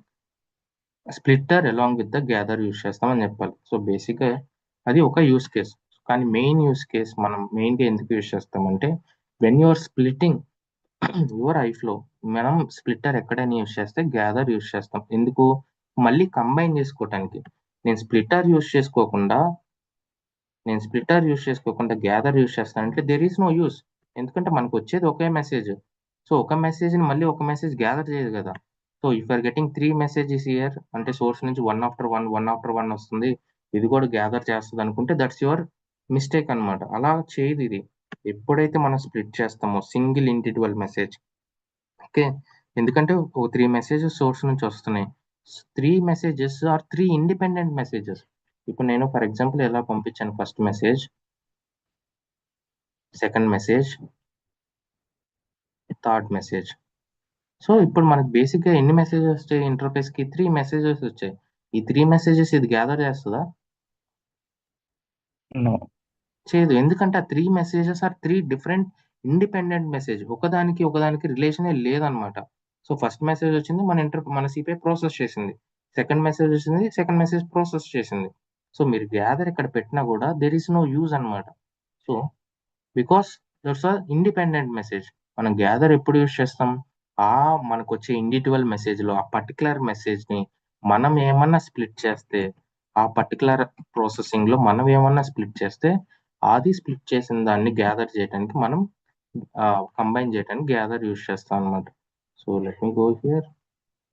splitter along with the gather use చేస్తామని చెప్పాలి. సో బేసిక్గా అది ఒక యూజ్ కేస్. కానీ మెయిన్ యూజ్ కేస్ మనం మెయిన్గా ఎందుకు యూజ్ చేస్తామంటే, వెన్ యూఆర్ స్ప్లిట్టింగ్ యువర్ ఐఫ్లో, మనం స్ప్లిట్టర్ ఎక్కడైనా యూజ్ చేస్తే గ్యాదర్ యూజ్ చేస్తాం. ఎందుకు? మళ్ళీ కంబైన్ చేసుకోవటానికి. నేను స్ప్లిట్టర్ యూజ్ చేసుకోకుండా నేను స్ప్లిట్టర్ యూస్ చేసుకోకుండా గ్యాదర్ యూస్ చేస్తానంటే దెర్ ఈస్ నో యూస్. ఎందుకంటే మనకు వచ్చేది ఒకే మెసేజ్. సో ఒక మెసేజ్ని మళ్ళీ ఒక మెసేజ్ గ్యాదర్ చేయదు కదా. So if are getting 3 messages ఇయర్ అంటే సోర్స్ నుంచి వన్ ఆఫ్టర్ వన్ వస్తుంది, ఇది కూడా గ్యాదర్ చేస్తుంది అనుకుంటే దట్స్ యువర్ మిస్టేక్ అన్నమాట. అలా చేయదు ఇది. ఎప్పుడైతే మనం స్ప్లిట్ చేస్తామో సింగిల్ ఇండివిడ్యువల్ మెసేజ్, ఓకే, ఎందుకంటే ఒక 3 మెసేజెస్ సోర్స్ నుంచి వస్తున్నాయి. 3 మెసేజెస్ ఆర్ 3 ఇండిపెండెంట్ మెసేజెస్. ఇప్పుడు నేను ఫర్ ఎగ్జాంపుల్ ఎలా పంపించాను, first message, second message, third message. So ఇప్పుడు మనకు బేసిక్గా ఎన్ని మెసేజెస్ వచ్చాయి ఇంటర్ఫేస్కి? 3 మెసేజెస్ వచ్చాయి. ఈ 3 మెసేజెస్ ఇది గ్యాదర్ చేస్తుందా? No. చేయదు. ఎందుకంటే ఆ 3 messages are 3 different independent message. ఒకదానికి రిలేషనే లేదనమాట. సో ఫస్ట్ మెసేజ్ వచ్చింది, మన సిపిఐ ప్రాసెస్ చేసింది. సెకండ్ మెసేజ్ వచ్చింది, సెకండ్ మెసేజ్ ప్రాసెస్ చేసింది. సో మీరు గ్యాదర్ ఇక్కడ పెట్టినా కూడా దెర్ ఈస్ నో యూజ్ అనమాట. So because that's a independent message. మనం గ్యాదర్ ఎప్పుడు యూజ్ చేస్తాం? మనకు వచ్చే ఇండివిజువల్ మెసేజ్లో ఆ పర్టికులర్ మెసేజ్ని మనం ఏమన్నా స్ప్లిట్ చేస్తే, ఆ పర్టికులర్ ప్రాసెసింగ్లో మనం ఏమన్నా స్ప్లిట్ చేస్తే, అది స్ప్లిట్ చేసిన దాన్ని గ్యాదర్ చేయడానికి మనం కంబైన్ చేయడానికి గ్యాదర్ యూజ్ చేస్తాం అనమాట. So let me go here,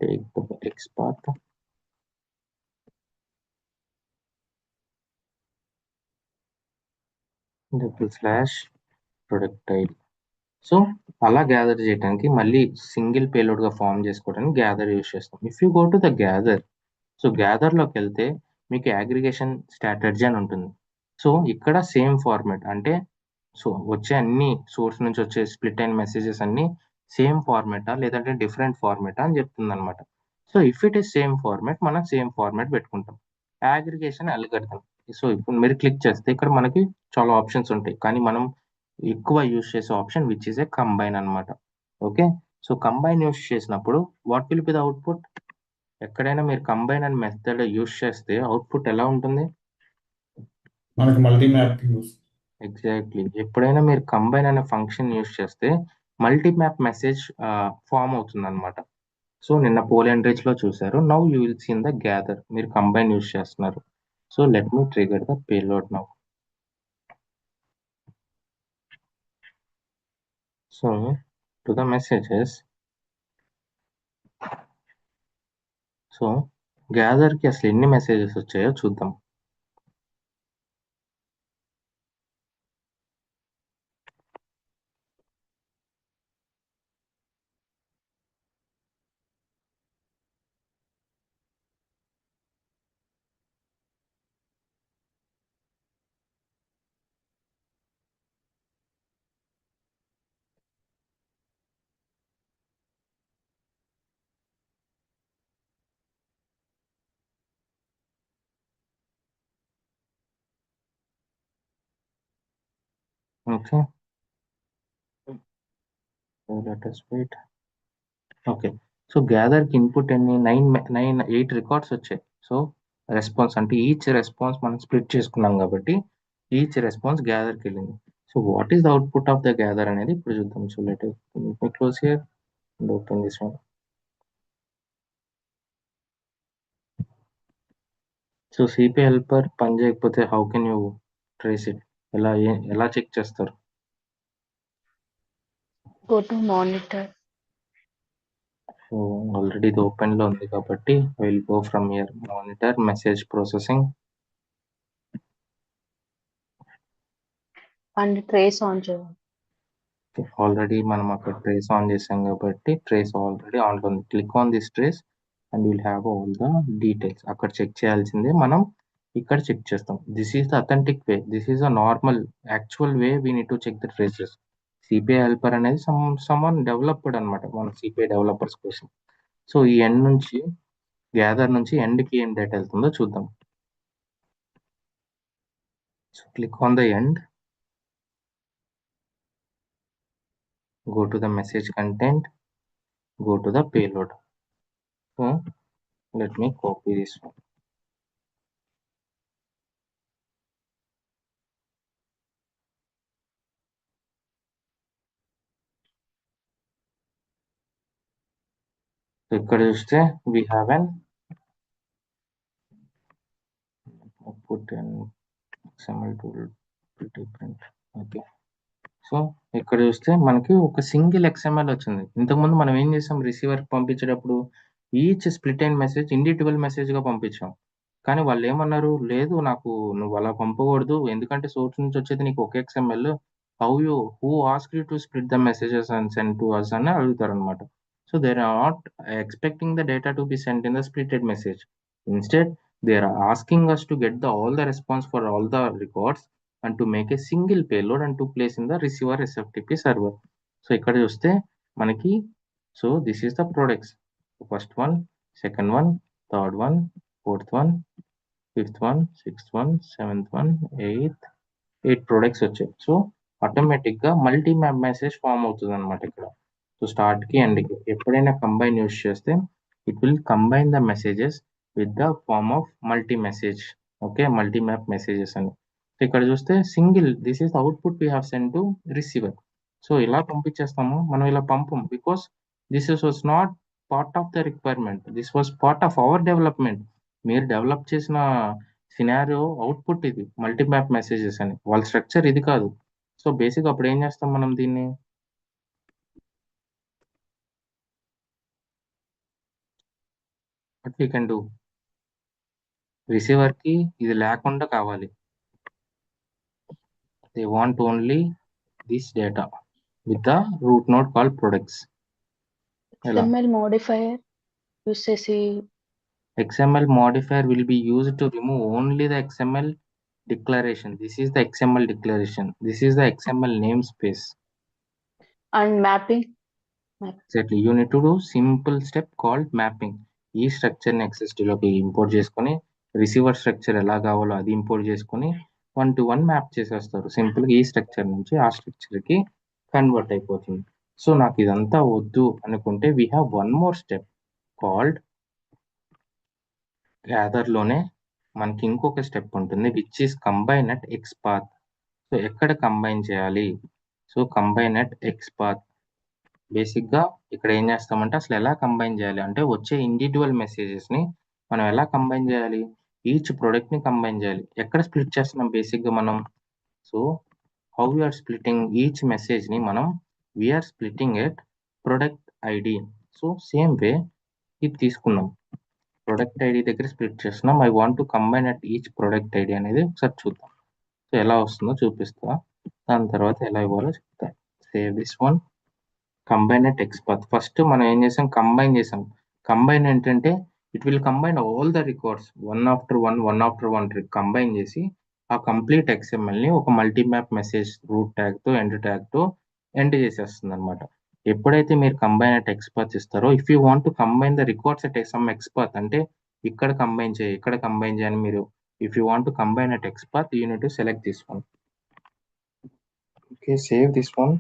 take the XPath, $/productile. So అలా గ్యాదర్ చేయడానికి మళ్ళీ సింగిల్ పేలోడ్గా ఫామ్ చేసుకోవడానికి గ్యాదర్ యూజ్ చేస్తాం. If you go to the gather, so గ్యాదర్లోకి వెళ్తే మీకు అగ్రిగేషన్ స్ట్రాటజీ అని ఉంటుంది. సో ఇక్కడ సేమ్ ఫార్మాట్, అంటే సో వచ్చే అన్ని సోర్స్ నుంచి వచ్చే స్ప్లిట్ అయిన మెసేజెస్ అన్ని సేమ్ ఫార్మాటా లేదంటే డిఫరెంట్ ఫార్మాటా అని చెప్తుంది అనమాట. So if it is same format, మనం సేమ్ ఫార్మాట్ పెట్టుకుంటాం. Aggregation algorithm. సో ఇప్పుడు మీరు క్లిక్ చేస్తే ఇక్కడ మనకి చాలా ఆప్షన్స్ ఉంటాయి, కానీ మనం ఎక్కువ యూజ్ చేసే option which is a combine అనమాట. ఓకే, సో కంబైన్ యూజ్ చేసినప్పుడు what will be the output? ఎక్కడైనా మీరు కంబైన్ అనే మెథడ్ యూజ్ చేస్తే అవుట్పుట్ ఎలా ఉంటుంది? మనకి మల్టీ మ్యాప్ యూస్. ఎగ్జాక్ట్లీ. ఎప్పుడైనా మీరు కంబైన్ అనే ఫంక్షన్ యూజ్ చేస్తే మల్టీ మ్యాప్ మెసేజ్ ఫామ్ అవుతుంది అనమాట. సో నిన్న పోల్ లో చూసారు. Now you will see in the gather మీరు కంబైన్ యూజ్ చేస్తున్నారు. So let me trigger the payload now. So to the messages, so గ్యాదర్కి అసలు ఎన్ని మెసేజెస్ వచ్చాయో చూద్దాం. Okay, let us wait. Okay, so గ్యాదర్కి ఇన్పుట్ ఎన్ని? 8 రికార్డ్స్ వచ్చాయి. సో రెస్పాన్స్ అంటే ఈచ్ రెస్పాన్స్ మనం స్ప్లిట్ చేసుకున్నాం కాబట్టి ఈచ్ రెస్పాన్స్ గ్యాదర్కి వెళ్ళింది. So what is the output of the gather అనేది ఇప్పుడు చూద్దాం. So let me close here and open this one. So CP helper పని చేయకపోతే how can you trace it? ఎలా చెక్ చేస్తారు? Go to monitor. So already ఇది ఓపెన్లో ఉంది కాబట్టి I will go from here, monitor, message processing, and trace on చేయాలి. Already మనం అక్కడ ట్రేస్ ఆన్ చేసాం కాబట్టి ట్రేస్ ఆల్రెడీ ఆన్ ఉంది. Click on this trace and will have all the details. అక్కడ చెక్ చేయాల్సిందే, మనం ఇక్కడ చెక్ చేస్తాం. This is the authentic way, this is the normal actual way we need to check the traces. CPI helper అనేది someone developed అనమాట మన CPI developers కోసం. So ఈ ఎండ్ నుంచి, గ్యాదర్ నుంచి ఎండ్కి ఏం డేటా వెళ్తుందో చూద్దాం. So click on the end, go to the message content, go to the payload. So let me copy this one. So ఇక్కడ చూస్తే we have an output and XML tool print. Okay. So ఇక్కడ చూస్తే మనకి ఒక single XML వచ్చింది. ఇంతకుముందు మనం ఏం చేసాం, రిసీవర్కి పంపించేటప్పుడు ఈచ్ స్ప్లిట్ అయిన మెసేజ్ ఇండివిజువల్ మెసేజ్గా పంపించాం. కానీ వాళ్ళు ఏమన్నారు, లేదు నాకు నువ్వు అలా పంపకూడదు, ఎందుకంటే సోర్స్ నుంచి వచ్చేది నీకు ఒక XML, who ask you to split the messages and send to us అని అడుగుతారు అనమాట. So they are not expecting the data to be sent in the splitted message. Instead they are asking us to get all the response for all the records and to make a single payload and to place in the receiver SFTP server. So ఇక్కడ చూస్తే మనకి, so this is the products, first one, second one, third one, fourth one, fifth one, sixth one, seventh one, eight products వచ్చాయి. So ఆటోమేటిక్గా multi map message form అవుతుంది అనమాట ఇక్కడ. So స్టార్ట్కి ఎండ్కి ఎప్పుడైనా కంబైన్ యూస్ చేస్తే it will combine the messages with the form of multi message. Okay, multi map messages అని. సో ఇక్కడ చూస్తే single, this is output we have send to receiver. So ఇలా పంపించేస్తాము, మనం ఇలా పంపం, because this was not part of the requirement, this was part of our development. మీరు develop చేసిన సినారియో అవుట్పుట్ ఇది, మల్టీ మ్యాప్ మెసేజెస్ అని, వాళ్ళ స్ట్రక్చర్ ఇది కాదు. సో బేసిక్ అప్పుడు ఏం చేస్తాం మనం దీన్ని, బట్ వీ కెన్ డూ, రిసీవర్కి ఇది లేకుండా కావాలి, they want only this data with the root node called products. ఎలా XML modifier యూస్ చేసి XML modifier will be used to remove only the XML declaration. This is the XML declaration. This is the XML namespace. And mapping Exactly. You need to do simple step called mapping. ఈ స్ట్రక్చర్ని XSDలోకి import చేసుకొని, receiver structure ఎలా కావాలో అది import చేసుకొని 1 to 1 map చేసేస్తారు. సింపుల్గా ఈ structure నుంచి ఆ స్ట్రక్చర్కి కన్వర్ట్ అయిపోతుంది. సో నాకు ఇదంతా వద్దు అనుకుంటే we have one more step called గ్యాదర్లోనే మనకి ఇంకొక స్టెప్ ఉంటుంది, which is combine at XPath. So ఎక్కడ కంబైన్ చేయాలి, సో కంబైన్ అట్ XPath. బేసిక్గా ఇక్కడ ఏం చేస్తామంటే అసలు ఎలా కంబైన్ చేయాలి అంటే, వచ్చే ఇండివిజువల్ మెసేజెస్ని మనం ఎలా కంబైన్ చేయాలి, ఈచ్ ప్రోడక్ట్ని కంబైన్ చేయాలి. ఎక్కడ స్ప్లిట్ చేస్తున్నాం బేసిక్గా మనం, so how we're splitting each మెసేజ్ని మనం, we're splitting at product ID. So same way ఇది తీసుకున్నాం, ప్రొడక్ట్ ఐడి దగ్గర స్ప్లిట్ చేస్తున్నాం. I want to combine at each product ID అనేది ఒకసారి చూద్దాం. సో ఎలా వస్తుందో చూపిస్తా, దాని తర్వాత ఎలా ఇవ్వాలో చెప్తా. Save this one, combine at XPath. First మనం ఏం చేసాం, కంబైన్ చేసాం. కంబైన్ ఏంటంటే it will combine all the records one after one combine చేసి ఆ కంప్లీట్ XMLని ఒక మల్టీ మ్యాప్ మెసేజ్ రూట్ ట్యాగ్తో ఎండ్ ట్యాగ్తో ఎండ్ చేసేస్తుంది అనమాట. ఎప్పుడైతే మీరు కంబైన్ అట్ XPath ఇస్తారో, if you want to combine the records at some XPath అంటే ఇక్కడ కంబైన్ చేయి, ఇక్కడ కంబైన్ చేయని మీరు, if you want to combine at XPath you need to select this one. Okay, save this one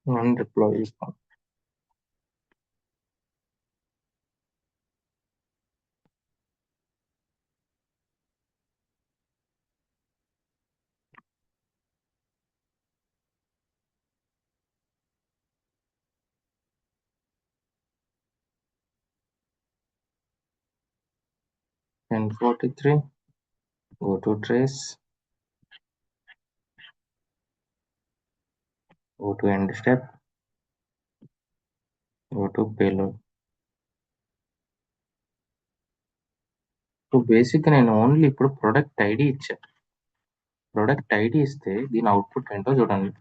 and deploy this one. And 43, go to trace, go to end step, go to payload. So బేసిక్గా నేను only ఇప్పుడు product ID ఇచ్చా, product ID ఇస్తే దీని output ఏంటో చూడండి.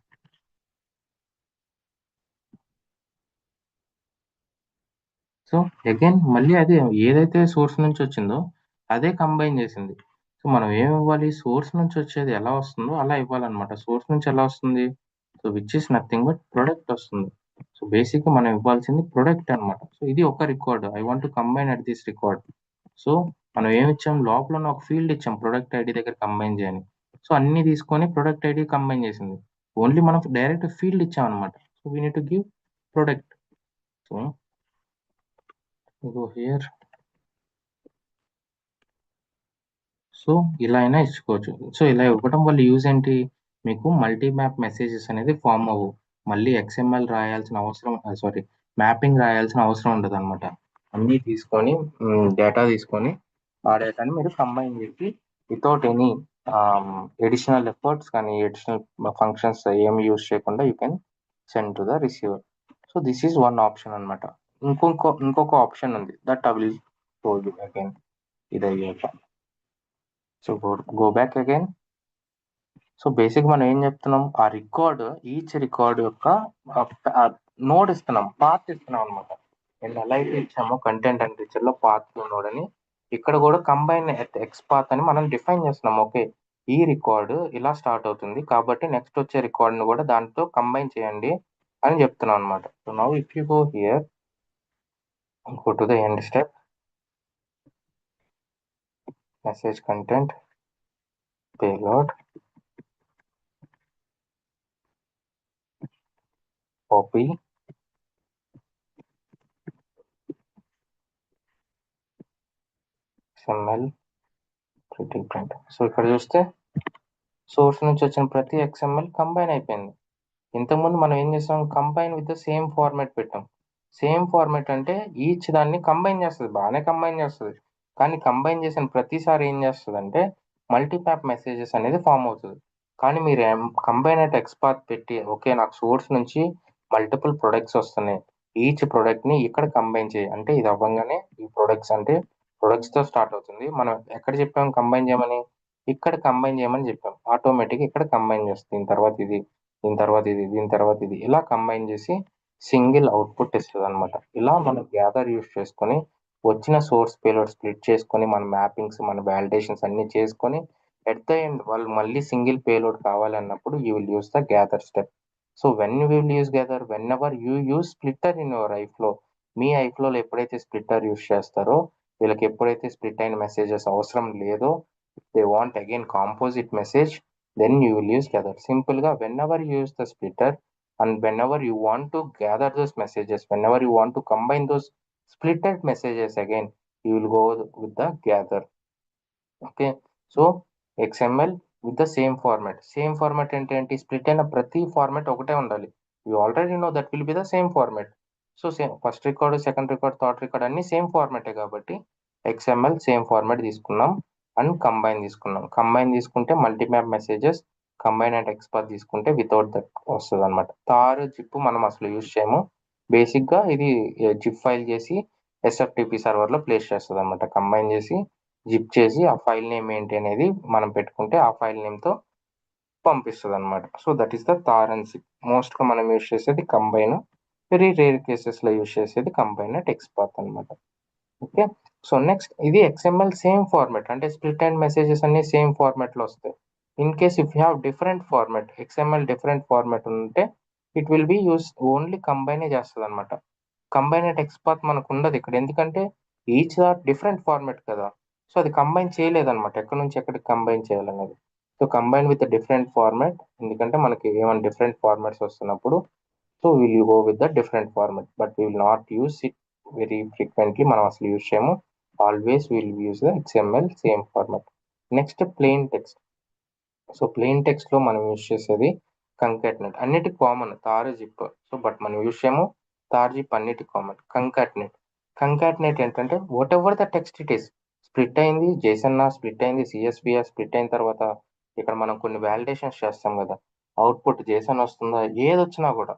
So again మళ్ళీ అదే ఏదైతే సోర్స్ నుంచి వచ్చిందో అదే కంబైన్ చేసింది. సో మనం ఏమి ఇవ్వాలి, సోర్స్ నుంచి వచ్చేది ఎలా వస్తుందో అలా ఇవ్వాలన్నమాట. సోర్స్ నుంచి ఎలా వస్తుంది, so which is nothing but product వస్తుంది. సో బేసిక్గా మనం ఇవ్వాల్సింది ప్రొడక్ట్ అనమాట. సో ఇది ఒక record, I want to combine at this record. So మనం ఏమి ఇచ్చాం, లోపల ఒక ఫీల్డ్ ఇచ్చాం ప్రొడక్ట్ ఐడి దగ్గర కంబైన్ చేయని. సో అన్ని తీసుకొని ప్రొడక్ట్ ఐడి కంబైన్ చేసింది, ఓన్లీ మనం డైరెక్ట్ ఫీల్డ్ ఇచ్చాం అనమాట. So we need to give product. So go here. So ఇలా అయినా ఇచ్చుకోవచ్చు. సో ఇలా ఇవ్వడం వల్ల యూజ్ ఏంటి, మీకు మల్టీ మ్యాప్ మెసేజెస్ అనేది ఫామ్ అవ్వు, మళ్ళీ XML రాయాల్సిన అవసరం, మ్యాపింగ్ రాయాల్సిన అవసరం ఉండదు అనమాట. అన్నీ తీసుకొని డేటా తీసుకొని ఆ డేటాని మీరు కంబైన్ చేసి వితౌట్ ఎనీ ఎడిషనల్ ఎఫర్ట్స్ కానీ ఎడిషనల్ ఫంక్షన్స్ ఏమి యూజ్ చేయకుండా you can send to the receiver. So this is one option అనమాట. ఇంకొక ఆప్షన్ ఉంది, that I will show you again ఇది అయ్యాక. So go back again. So basic మనం ఏం చెప్తున్నాం, ఆ రికార్డ్ ఈచ్ రికార్డ్ యొక్క నోడ్ ఇస్తున్నాం, పాత్ ఇస్తున్నాం అనమాట. అండ్ ఎలా అయితే ఇచ్చామో కంటెంట్ అండ్ టీచర్ లో పాత్ నోడ్ అని, ఇక్కడ కూడా కంబైన్ ఎక్స్ పాత్ అని మనం డిఫైన్ చేస్తున్నాం. ఓకే, ఈ రికార్డు ఇలా స్టార్ట్ అవుతుంది కాబట్టి నెక్స్ట్ వచ్చే రికార్డ్ ని కూడా దాంతో కంబైన్ చేయండి అని చెప్తున్నాం అనమాట. So now if you go here, go to the end step, message content, payload, copy, XML, pretty print. So ఇక్కడ చూస్తే సోర్స్ నుంచి వచ్చిన ప్రతి XML కంబైన్ అయిపోయింది. ఇంతకుముందు మనం ఏం చేసాం, combine with the same format పెట్టాం. సేమ్ ఫార్మాట్ అంటే ఈచ్ దాన్ని కంబైన్ చేస్తుంది, బాగానే కంబైన్ చేస్తుంది. కానీ కంబైన్ చేసిన ప్రతిసారి ఏం చేస్తుంది అంటే మల్టీప్యాప్ మెసేజెస్ అనేది ఫామ్ అవుతుంది. కానీ మీరు కంబైన్ అట్ ఎక్స్పాత్ పెట్టి, ఓకే నాకు సోర్స్ నుంచి మల్టిపుల్ ప్రొడక్ట్స్ వస్తున్నాయి, ఈచ్ ప్రొడక్ట్ ని ఇక్కడ కంబైన్ చేయి అంటే ఇది అవ్వగానే ఈ ప్రొడక్ట్స్ అంటే ప్రొడక్ట్స్ తో స్టార్ట్ అవుతుంది. మనం ఎక్కడ చెప్పాం కంబైన్ చేయమని, ఇక్కడ కంబైన్ చేయమని చెప్పాం. ఆటోమేటిక్ ఇక్కడ కంబైన్ చేస్తుంది. దీని తర్వాత ఇది, దీని తర్వాత ఇది, దీని తర్వాత ఇది, ఇలా కంబైన్ చేసి సింగిల్ అవుట్పుట్ ఇస్తుంది అనమాట. ఇలా మనం గ్యాదర్ యూస్ చేసుకొని వచ్చిన సోర్స్ పేలోడ్ స్ప్లిట్ చేసుకొని మన మ్యాపింగ్స్ మన వ్యాలిడేషన్స్ అన్ని చేసుకొని ఎట్ ద ఎండ్ వాళ్ళు మళ్ళీ సింగిల్ పేలోడ్ కావాలి అన్నప్పుడు you will use the gather step. So when you will use gather, whenever you use splitter in your iFlow, మీ ఐఫ్లో ఎప్పుడైతే స్ప్లిట్టర్ యూస్ చేస్తారో, వీళ్ళకి ఎప్పుడైతే స్ప్లిట్ అయిన మెసేజెస్ అవసరం లేదో, they want again composite message, then you will use gather. Simple ga whenever you use the splitter and whenever you want to gather those messages, whenever you want to combine those splitted messages again, you will go with the gather. Okay, so XML with the same format ఏంటి split అయిన ప్రతి format ఒకటే ఉండాలి. You already know that will be the same format. So same first record, second record, third record అన్ని same ఫార్మాటే కాబట్టి XML same format తీసుకున్నాం and combine తీసుకున్నాం. Combine తీసుకుంటే మల్టీమ్యాప్ మెసేజెస్, కంబైన్ అండ్ ఎక్స్పాత్ తీసుకుంటే వితౌట్ దట్ వస్తుంది అనమాట. తార్ జిప్ మనం అసలు యూజ్ చేయము. బేసిక్ గా ఇది జిప్ ఫైల్ చేసి SFTP సర్వర్ లో ప్లేస్ చేస్తుంది అనమాట. కంబైన్ చేసి జిప్ చేసి ఆ ఫైల్ నేమ్ ఏంటి అనేది మనం పెట్టుకుంటే ఆ ఫైల్ నేమ్ తో పంపిస్తుంది అనమాట. So that is the tar and zip. Most గా మనం యూజ్ చేసేది కంబైన్, వెరీ రేర్ కేసెస్ లో యూజ్ చేసేది కంబైన్ అండ్ ఎక్స్పాత్ అనమాట. ఓకే, సో నెక్స్ట్ ఇది XML సేమ్ ఫార్మాట్ అంటే స్ప్లిట్ అండ్ మెసేజెస్ అన్ని సేమ్ ఫార్మాట్ లో వస్తాయి. In case if you have different format, XML different format ఉంటే it will be use only కంబైనే చేస్తుంది అనమాట. కంబైన్ అండ్ ఎక్స్పాత్ మనకు ఉండదు ఇక్కడ, ఎందుకంటే ఈచ్ ఆర్ డిఫరెంట్ ఫార్మాట్ కదా. సో అది కంబైన్ చేయలేదన్నమాట, ఎక్కడి నుంచి ఎక్కడికి కంబైన్ చేయాలనేది. So combine with different format, ఎందుకంటే మనకి ఏమైనా డిఫరెంట్ ఫార్మాట్స్ వస్తున్నప్పుడు so will you go with the different format, but we will not use it very frequently. మనం అసలు యూజ్ చేయము. Always will use the XML same format. Next plain text. So plain text లో మనం use చేసేది concatenate, అన్నిటి common tar zip. So but మనం use చేయము తార్ zip, అన్నిటి కామన్. కంకాటినేట్ ఏంటంటే what ever the text it is, split అయింది JSON split అయింది, CSV స్ప్లిట్ అయిన తర్వాత ఇక్కడ మనం కొన్ని వ్యాలిడేషన్స్ చేస్తాం కదా, అవుట్పుట్ JSON వస్తుందా, ఏది వచ్చినా కూడా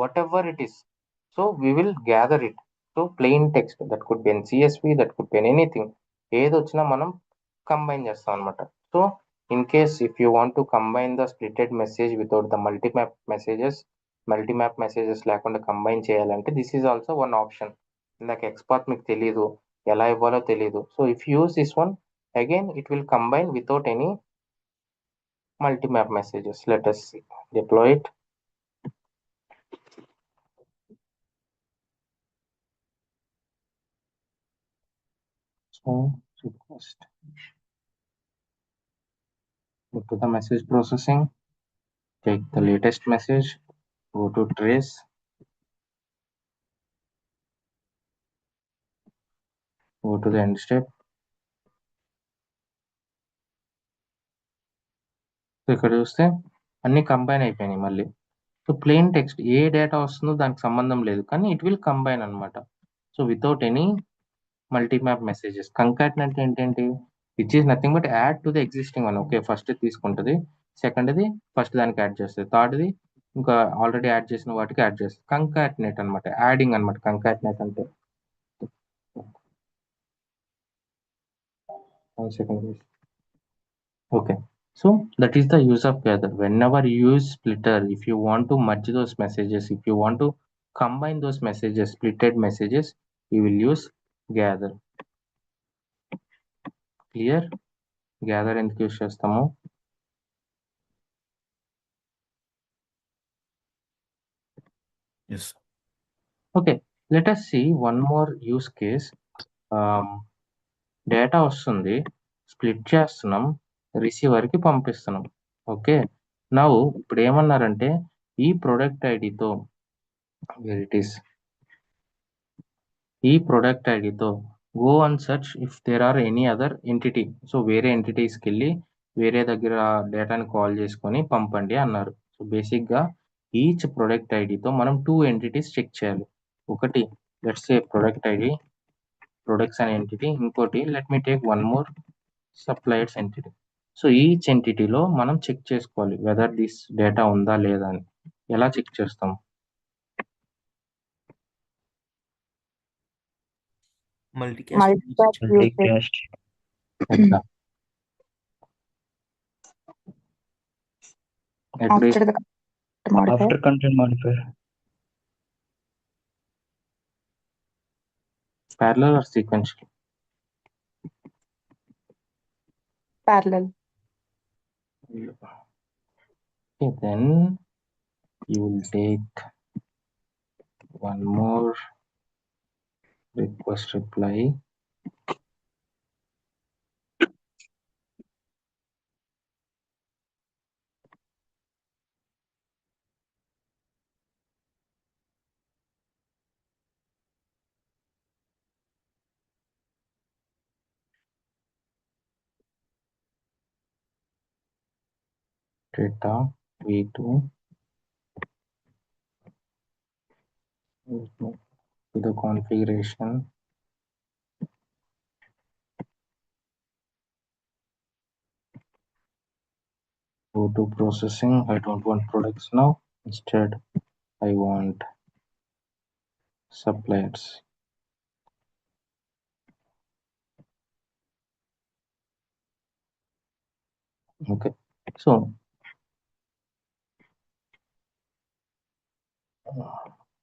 whatever it is, so we will gather it. So plain text that could be CSV, that could be anything, ఏది వచ్చినా మనం కంబైన్ చేస్తాం అనమాట. So in case if you want to combine the splitted message without the multimap messages లేకుండా combine చేయాలంటే this is also one option. ఇందాక XPath మీకు తెలియదు, ఎలా ఇవ్వాలో తెలియదు. So if use this one again it will combine without any multimap messages. Let us deploy it. So request, go to the message processing, take the latest message, go to trace, go to the end step. So ఇక్కడ చూస్తే అన్ని combine అయిపోయినాయి మళ్ళీ. So plain text ఏ డేటా వస్తుందో దానికి సంబంధం లేదు, కానీ ఇట్ విల్ కంబైన్ అనమాట. So without any multimap messages. Concatenate ఏంటంటే which is nothing but add to the existing one. Okay, first తీసుకుంటుంది, సెకండ్ది ఫస్ట్ దానికి యాడ్ చేస్తుంది, థర్డ్ది ఇంకా ఆల్రెడీ యాడ్ చేసిన వాటికి యాడ్ చేస్తుంది. కంకాటినేట్ అనమాట, యాడింగ్ అనమాట కంకాటినేట్ అంటే. Okay, so that is the use of gather. Whenever you use splitter, if you want to merge those messages, if you want to combine those messages, splitted messages, you will use gather. Clear? Gather ఎందుకు use చేస్తాము? Yes. Okay, let us see one more use case. Data వస్తుంది, split చేస్తున్నాం, రిసీవర్కి పంపిస్తున్నాం. Okay, నా ఇప్పుడు ఏమన్నారంటే ఈ product ఐడితో ఈ ప్రొడక్ట్ ఐడితో go and search if there are any other entity. So వేరే ఎంటిటీస్కి వెళ్ళి వేరే దగ్గర డేటాని కాల్ చేసుకొని పంపండి అన్నారు. సో బేసిక్గా ఈచ్ ప్రొడక్ట్ ఐడితో మనం 2 ఎంటిటీస్ చెక్ చేయాలి. ఒకటి let's say product ID, products అనే ఎంటిటీ, ఇంకోటి let me take one more suppliers entity. So each ఎంటిటీలో మనం చెక్ చేసుకోవాలి వెదర్ దిస్ డేటా ఉందా లేదా అని. ఎలా చెక్ చేస్తాం? Multicast ఎట్లా? ఎప్పుడు After the modifier. after content modifier. parallel or sequential? Parallel. Okay, then you will take one more request reply. Data v2 to the configuration. Go to processing. I don't want products now. Instead, I want suppliers. Okay, so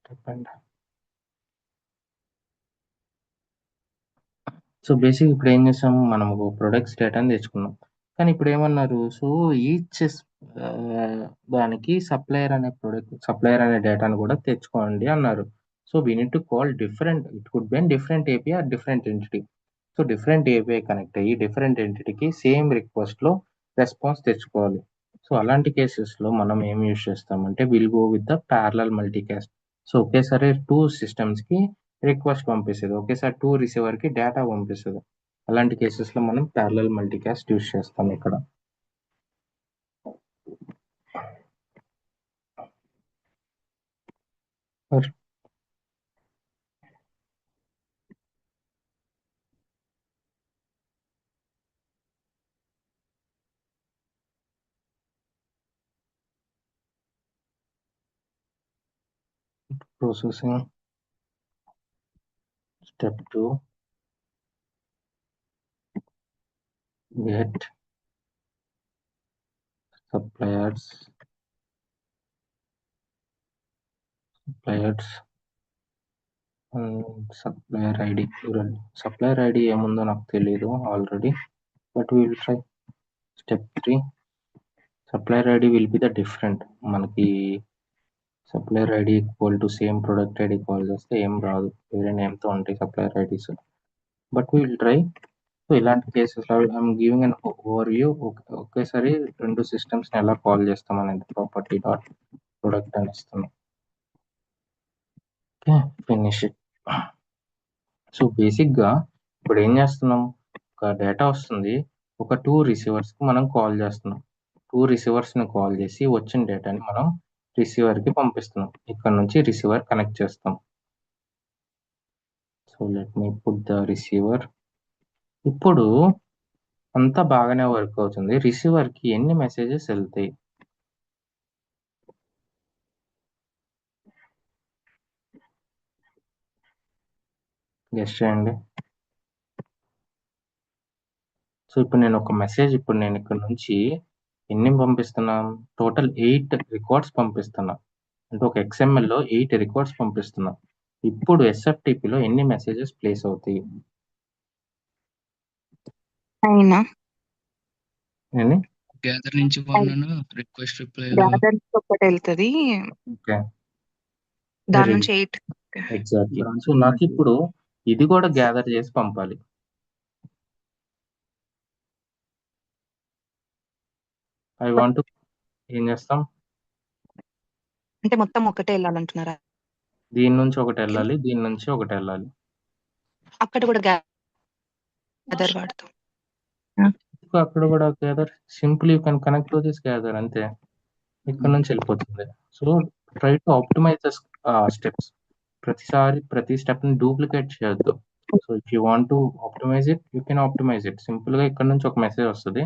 depend. So basic ఇప్పుడు ఏం చేసాం, మనం ఒక products డేటాని తెచ్చుకున్నాం. కానీ ఇప్పుడు ఏమన్నారు, సో ఈచ్ దానికి సప్లయర్ అనే డేటాను కూడా తెచ్చుకోండి అన్నారు. So we need to call different, it could be an different API or different entity. So different API connect అయ్యి డిఫరెంట్ ఎంటిటీకి సేమ్ రిక్వెస్ట్లో రెస్పాన్స్ తెచ్చుకోవాలి. సో అలాంటి కేసెస్లో మనం ఏం యూజ్ చేస్తామంటే will go with the parallel multicast. So ఒకేసారి 2 సిస్టమ్స్కి రిక్వెస్ట్ పంపిస్తుంది, ఒకేసారి 2 రిసీవర్కి డేటా పంపిస్తుంది. అలాంటి కేసెస్లో మనం ప్యారలల్ మల్టీకాస్ట్ యూజ్ చేస్తాం ఇక్కడ. Processing. Step 2, get suppliers and supplier ID. Supplier ID ఏముందో నాకు తెలియదు already, but we will try. Step 3, supplier ID will be the different. మనకి supplier ID equal to same product ID call చేస్తే ఏం రాదు, వేరే నేమ్తో ఉంటాయి supplier IDs, but we will try. So ఇలాంటి కేసెస్లో I'm giving an over view. ఒకేసారి 2 సిస్టమ్స్ని ఎలా కాల్ చేస్తాం అనేది ప్రాపర్టీ డాట్ ప్రొడక్ట్ అని ఇస్తున్నాం. Okay, finish it. సో బేసిక్గా ఇప్పుడు ఏం చేస్తున్నాం, ఒక డేటా వస్తుంది, ఒక 2 రిసీవర్స్కి మనం కాల్ చేస్తున్నాం. 2 రిసీవర్స్ని కాల్ చేసి వచ్చిన డేటాని మనం రిసీవర్కి పంపిస్తున్నాం. ఇక్కడ నుంచి రిసీవర్ కనెక్ట్ చేస్తాం. So let me put the receiver. ఇప్పుడు అంతా బాగానే వర్క్ అవుతుంది. రిసీవర్కి ఎన్ని మెసేజెస్ వెళ్తాయి? గెస్ చేయండి. సో ఇప్పుడు నేను ఒక మెసేజ్ నేను ఇక్కడ నుంచి ఎన్ని పంపిస్తున్నా? Total 8 records పంపిస్తున్నా. అంటే ఒక XML లో 8 రికార్డ్స్ పంపిస్తున్నా. ఇప్పుడు SFTPలో ఎన్ని మెసేజెస్ ప్లేస్ అవుతాయి? అయినా ఏంది? గ్యాదర్ నుంచి వన్ రిక్వెస్ట్ రిప్లై గ్యాదర్ ఒకటి వెళ్తుంది, ఓకే, దాని నుంచి 8. ఎగ్జాక్ట్లీ. సో నాకు ఇప్పుడు ఇది కూడా గ్యాదర్ చేసి పంపాలి. ఐ వాంట్ ఏం చేస్తాం? అంటే మొత్తం ఒకటే వెళ్ళాలంటున్నారా? దీని నుంచి ఒకటి వెళ్ళాలి, దీని నుంచి ఒకటి వెళ్ళాలి. అక్కడ కూడా గ్యాదర్ వాడతాం. అక్కడ కూడా gather, simple you can connect to this gather, అంతే. ఇక్కడ నుంచి వెళ్ళిపోతుంది. So try to optimise the steps. ప్రతిసారి ప్రతి స్టెప్ ని డూప్లికేట్ చేయొద్దు. So if you want to optimise it, you can optimise it. Simple గా ఇక్కడ నుంచి ఒక మెసేజ్ వస్తుంది,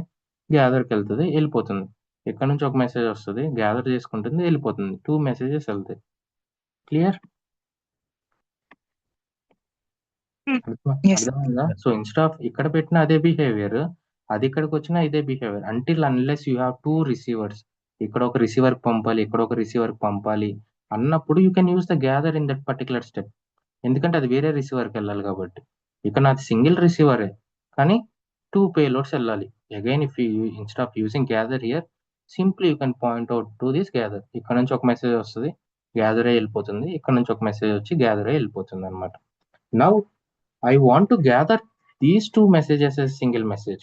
గ్యాదర్కి వెళ్తుంది, వెళ్ళిపోతుంది. ఇక్కడ నుంచి ఒక మెసేజ్ వస్తుంది, గ్యాదర్ చేసుకుంటుంది, వెళ్ళిపోతుంది. 2 మెసేజెస్ వెళ్తాయి. క్లియర్? అర్థమైందా? సో ఇన్స్టెడ్ ఆఫ్ ఇక్కడ పెట్టిన అదే బిహేవియర్, అది ఇక్కడికి వచ్చినా ఇదే behaviour. Until unless you have 2 receivers, ఇక్కడ ఒక రిసీవర్ పంపాలి, ఇక్కడ ఒక రిసీవర్ పంపాలి అన్నప్పుడు you can use the gather in that particular step. ఎందుకంటే అది వేరే రిసీవర్కి వెళ్ళాలి కాబట్టి. ఇక్కడ నాది సింగిల్ రిసీవరే, కానీ 2 పేలోడ్స్ వెళ్ళాలి. Again if you instead of using gather here, simply you can point out to this gather. ఇక్కడ నుంచి ఒక మెసేజ్ వస్తుంది, గ్యాదరే వెళ్ళిపోతుంది. ఇక్కడ నుంచి ఒక మెసేజ్ వచ్చి గ్యాదరే వెళ్ళిపోతుంది అనమాట. Now I want to gather these 2 messages as single message.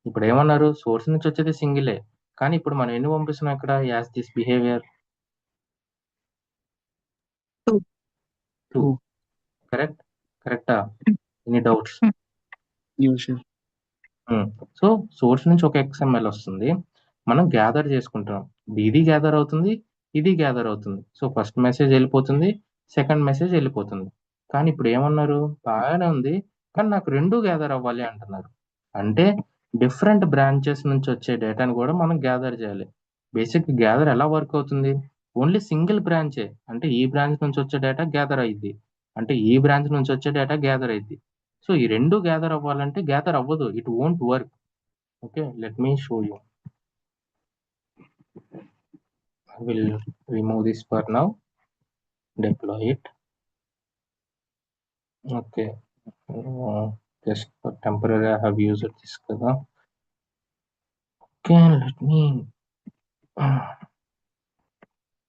ఇప్పుడు ఏమన్నారు? సోర్స్ నుంచి వచ్చేది సింగిలే, కానీ ఇప్పుడు మనం ఎన్ని పంపిస్తున్నాం ఇక్కడ? As this behaviour 2. కరెక్టా? Any doubts? సో సోర్స్ నుంచి ఒక XML వస్తుంది, మనం గ్యాదర్ చేసుకుంటున్నాం. ఇది గ్యాదర్ అవుతుంది, ఇది గ్యాదర్ అవుతుంది. సో ఫస్ట్ మెసేజ్ వెళ్ళిపోతుంది, సెకండ్ మెసేజ్ వెళ్ళిపోతుంది. కానీ ఇప్పుడు ఏమన్నారు? బాగానే ఉంది, కానీ నాకు 2 గ్యాదర్ అవ్వాలి అంటున్నారు. అంటే డిఫరెంట్ బ్రాంచెస్ నుంచి వచ్చే డేటాను కూడా మనం గ్యాదర్ చేయాలి. బేసిక్ గ్యాదర్ ఎలా వర్క్ అవుతుంది? ఓన్లీ సింగిల్ బ్రాంచే, అంటే ఈ బ్రాంచ్ నుంచి వచ్చే డేటా గ్యాదర్ అయ్యింది, అంటే ఈ బ్రాంచ్ నుంచి వచ్చే డేటా గ్యాదర్ అయ్యింది. సో ఈ 2 గ్యాదర్ అవ్వాలంటే గ్యాదర్ అవ్వదు, it won't work. Okay, let me show you. I will remove this for now, deploy it. Okay, just for temporary I have used this kada. Okay, let me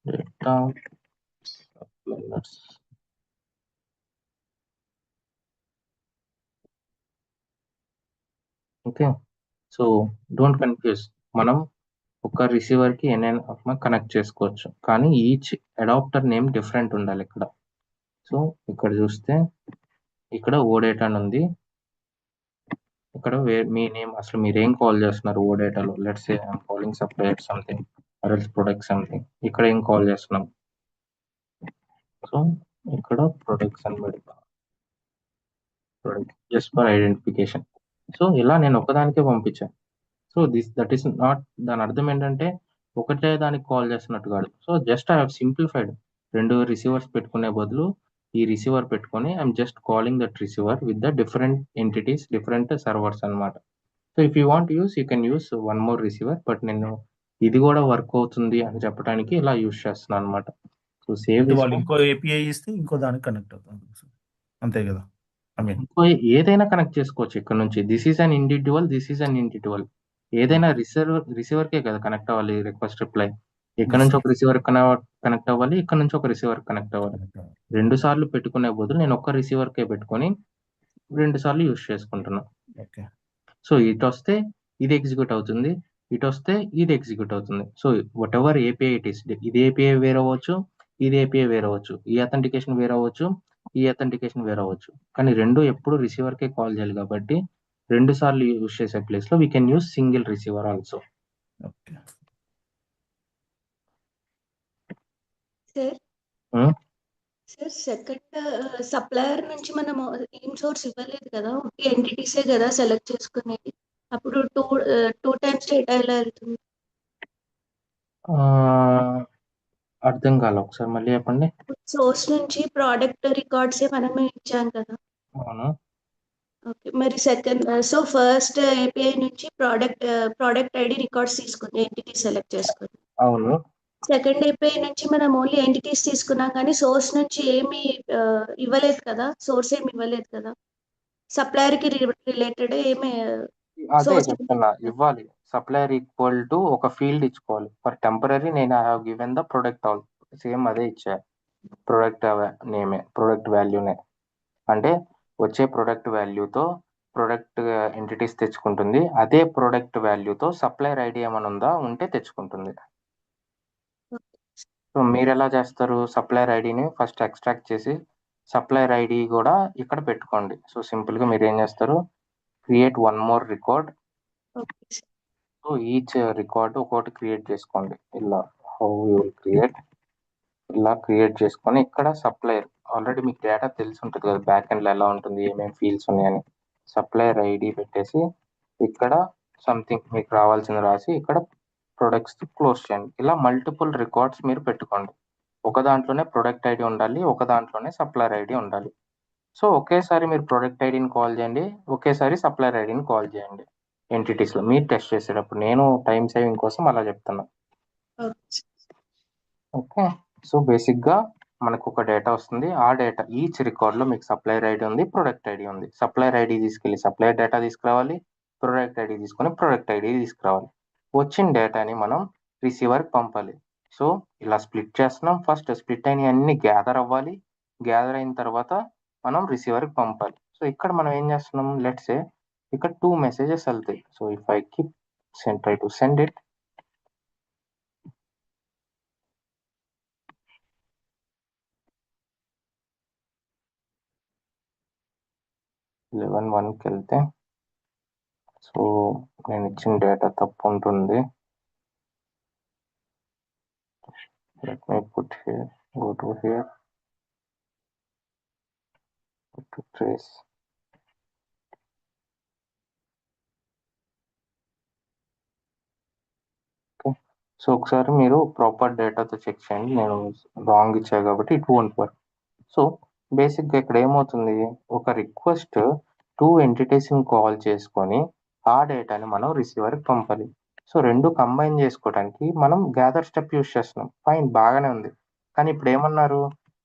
data suppliers. Okay, so don't confuse. మనం ఒక receiver కి ఎన్నైనా connect చేసుకోవచ్చు, కానీ each adapter name different ఉండాలి ఇక్కడ. So ఇక్కడ చూస్తే ఇక్కడ ఓడేటా అని ఉంది, ఇక్కడ మీ నేమ్ అసలు మీరు ఏం కాల్ చేస్తున్నారు ఓడేటాలో? Let's say I'm calling supplier something or else product something. ఇక్కడ ఏం కాల్ చేస్తున్నాం? సో ఇక్కడ ప్రొడక్ట్స్ అని పెడతా, product just for identification. So ఇలా నేను ఒకదానికే పంపించాను. సో దట్ ఈస్ నాట్, దాని అర్థం ఏంటంటే ఒకటే దానికి కాల్ చేస్తున్నట్టు కాదు. So just I have simplified. 2 receivers పెట్టుకునే బదులు ఈ రిసీవర్ పెట్టుకొని I'm just calling that receiver with the different entities, different servers అనమాట. So if you want use, you can use 1 more receiver, but నేను ఇది కూడా వర్క్ అవుతుంది అని చెప్పడానికి ఇలా యూస్ చేస్తున్నాను అనమాట. సో సేవ్ వాళ్ళు ఇంకో API ఇస్తే ఇంకో దానికి కనెక్ట్ అవుతుంది, అంతే కదా? ఇంకో ఏదైనా కనెక్ట్ చేసుకోవచ్చు ఇక్కడ నుంచి. This is an individual, this is an individual. ఏదైనా రిసీవర్కే కదా కనెక్ట్ అవ్వాలి రిక్వెస్ట్ రిప్లై. ఇక్కడ నుంచి ఒక రిసీవర్ కనెక్ట్ అవ్వాలి, ఇక్కడ నుంచి ఒక రిసీవర్ కనెక్ట్ అవ్వాలి. 2 సార్లు పెట్టుకునే బదులు నేను ఒక్క రిసీవర్కే పెట్టుకొని 2 సార్లు యూస్ చేసుకుంటున్నా. సో ఇటు వస్తే ఇది ఎగ్జిక్యూట్ అవుతుంది, ఇటు వస్తే ఇది ఎగ్జిక్యూట్ అవుతుంది. So what ever API it is, ఇది ఏపీఐ వేరే అవ్వచ్చు, ఇది ఏపీఐ వేరే అవ్వచ్చు, ఈ అథెంటికేషన్ వేరే అవ్వచ్చు, ఈ అథెంటికేషన్ వేరే అవ్వచ్చు, కానీ 2 ఎప్పుడు రిసీవర్కే కాల్ చేయాలి కాబట్టి 2 సార్లు యూస్ చేసే ప్లేస్ లో we can use single receiver also. Sir Hmm? Sir second supplier నుంచి మనము ఏం సోర్స్ ఇవ్వలేదు కదా, ఒకే ఎంటిటీసే కదా సెలెక్ట్ చేసుకునేది. అప్పుడు టూ టైమ్స్ డేటా ఎలా వెళ్తుంది? అర్థం కాలే, ఒకసారి మళ్ళీ చెప్పండి. సోర్స్ నుంచి ప్రోడక్ట్ రికార్డ్సే మనమే ఇచ్చాం కదా. అవును. ఓకే, మరి సెకండ్ ఫస్ట్ ఏపీఐ నుంచి ప్రోడక్ట్ ఐడి రికార్డ్స్ తీసుకుంది, ఎంటిటీ సెలెక్ట్ చేసుకుంది. అవును. సెకండ్ ఏపీఐ నుంచి మనం ఓన్లీ ఎంటిటీస్ తీసుకున్నాం కానీ సోర్స్ నుంచి ఏమి ఇవ్వలేదు కదా, సోర్స్ ఏమి ఇవ్వలేదు కదా, సప్లయర్ కి రిలేటెడ్ ఏమి అదే సోర్స్ చెప్తున్నా, ఇవ్వాలి. సప్లయర్ ఈక్వల్ టు ఒక ఫీల్డ్ ఇచ్చుకోవాలి. ఫర్ టెంపరీ నేను I have given the product all, same అదే ఇచ్చా. ప్రొడక్ట్ నేమే, ప్రొడక్ట్ వాల్యూనే, అంటే వచ్చే ప్రొడక్ట్ వాల్యూతో ప్రొడక్ట్ ఎంటిటీస్ తెచ్చుకుంటుంది. అదే ప్రొడక్ట్ వాల్యూతో సప్లయర్ ఐడి ఏమైనా ఉందా ఉంటే తెచ్చుకుంటుంది. సో మీరు ఎలా చేస్తారు? సప్లయర్ ఐడిని ఫస్ట్ ఎక్స్ట్రాక్ట్ చేసి సప్లయర్ ఐడి కూడా ఇక్కడ పెట్టుకోండి. సో సింపుల్గా మీరు ఏం చేస్తారు, create one more record. So each record ఒకటి క్రియేట్ చేసుకోండి. ఇలా హౌ యూ విల్ క్రియేట్, ఇలా క్రియేట్ చేసుకొని ఇక్కడ సప్లయర్ ఆల్రెడీ మీకు డేటా తెలిసి ఉంటుంది కదా, బ్యాక్ ఎండ్లో ఎలా ఉంటుంది, ఏమేమి ఫీల్డ్స్ ఉన్నాయని. సప్లయర్ ఐడి పెట్టేసి ఇక్కడ సంథింగ్ మీకు రావాల్సింది రాసి ఇక్కడ ప్రొడక్ట్స్ క్లోజ్ చేయండి. ఇలా మల్టిపుల్ రికార్డ్స్ మీరు పెట్టుకోండి. ఒక దాంట్లోనే ప్రొడక్ట్ ఐడి ఉండాలి, ఒక దాంట్లోనే సప్లయర్ ఐడి ఉండాలి. సో ఒకేసారి మీరు ప్రొడక్ట్ ఐడిని కాల్ చేయండి, ఒకేసారి సప్లయర్ ఐడిని కాల్ చేయండి ఎంటిటీస్లో మీరు టెస్ట్ చేసేటప్పుడు. నేను టైం సేవింగ్ కోసం అలా చెప్తున్నా. ఓకే, సో బేసిక్గా మనకు ఒక డేటా వస్తుంది. ఆ డేటా ఈచ్ రికార్డ్లో మీకు సప్లయర్ ఐడి ఉంది, ప్రొడక్ట్ ఐడి ఉంది. సప్లయర్ ఐడి తీసుకెళ్ళి సప్లయర్ డేటా తీసుకురావాలి, ప్రొడక్ట్ ఐడి తీసుకొని ప్రొడక్ట్ ఐడి తీసుకురావాలి. వచ్చిన డేటాని మనం రిసీవర్కి పంపాలి. సో ఇలా స్ప్లిట్ చేస్తున్నాం. ఫస్ట్ స్ప్లిట్ అయిన అన్ని గ్యాదర్ అవ్వాలి, గ్యాదర్ అయిన తర్వాత మనం రిసీవర్కి పంపాలి. సో ఇక్కడ మనం ఏం చేస్తున్నాం, లెట్స్ సే ఇక్కడ 2 మెసేజెస్ వెళ్తాయి. So if I keep try to send it, eleven 1కి వెళ్తే సో నేను ఇచ్చిన డేటా తప్పు ఉంటుంది. Let me put here, go to here, go to trace. Okay, so ఒకసారి మీరు ప్రాపర్ డేటాతో చెక్ చేయండి. నేను రాంగ్ ఇచ్చాను కాబట్టి ఇట్ వోంట్ వర్క్. సో బేసిక్గా ఇక్కడ ఏమవుతుంది, ఒక రిక్వెస్ట్ 2 ఎంటిటీస్ని కాల్ చేసుకొని ఆ డేటాని మనం రిసీవర్కి పంపాలి. సో రెండు కంబైన్ చేసుకోవడానికి మనం గ్యాదర్ స్టెప్ యూస్ చేస్తున్నాం. ఫైన్, బాగానే ఉంది. కానీ ఇప్పుడు ఏమన్నారు,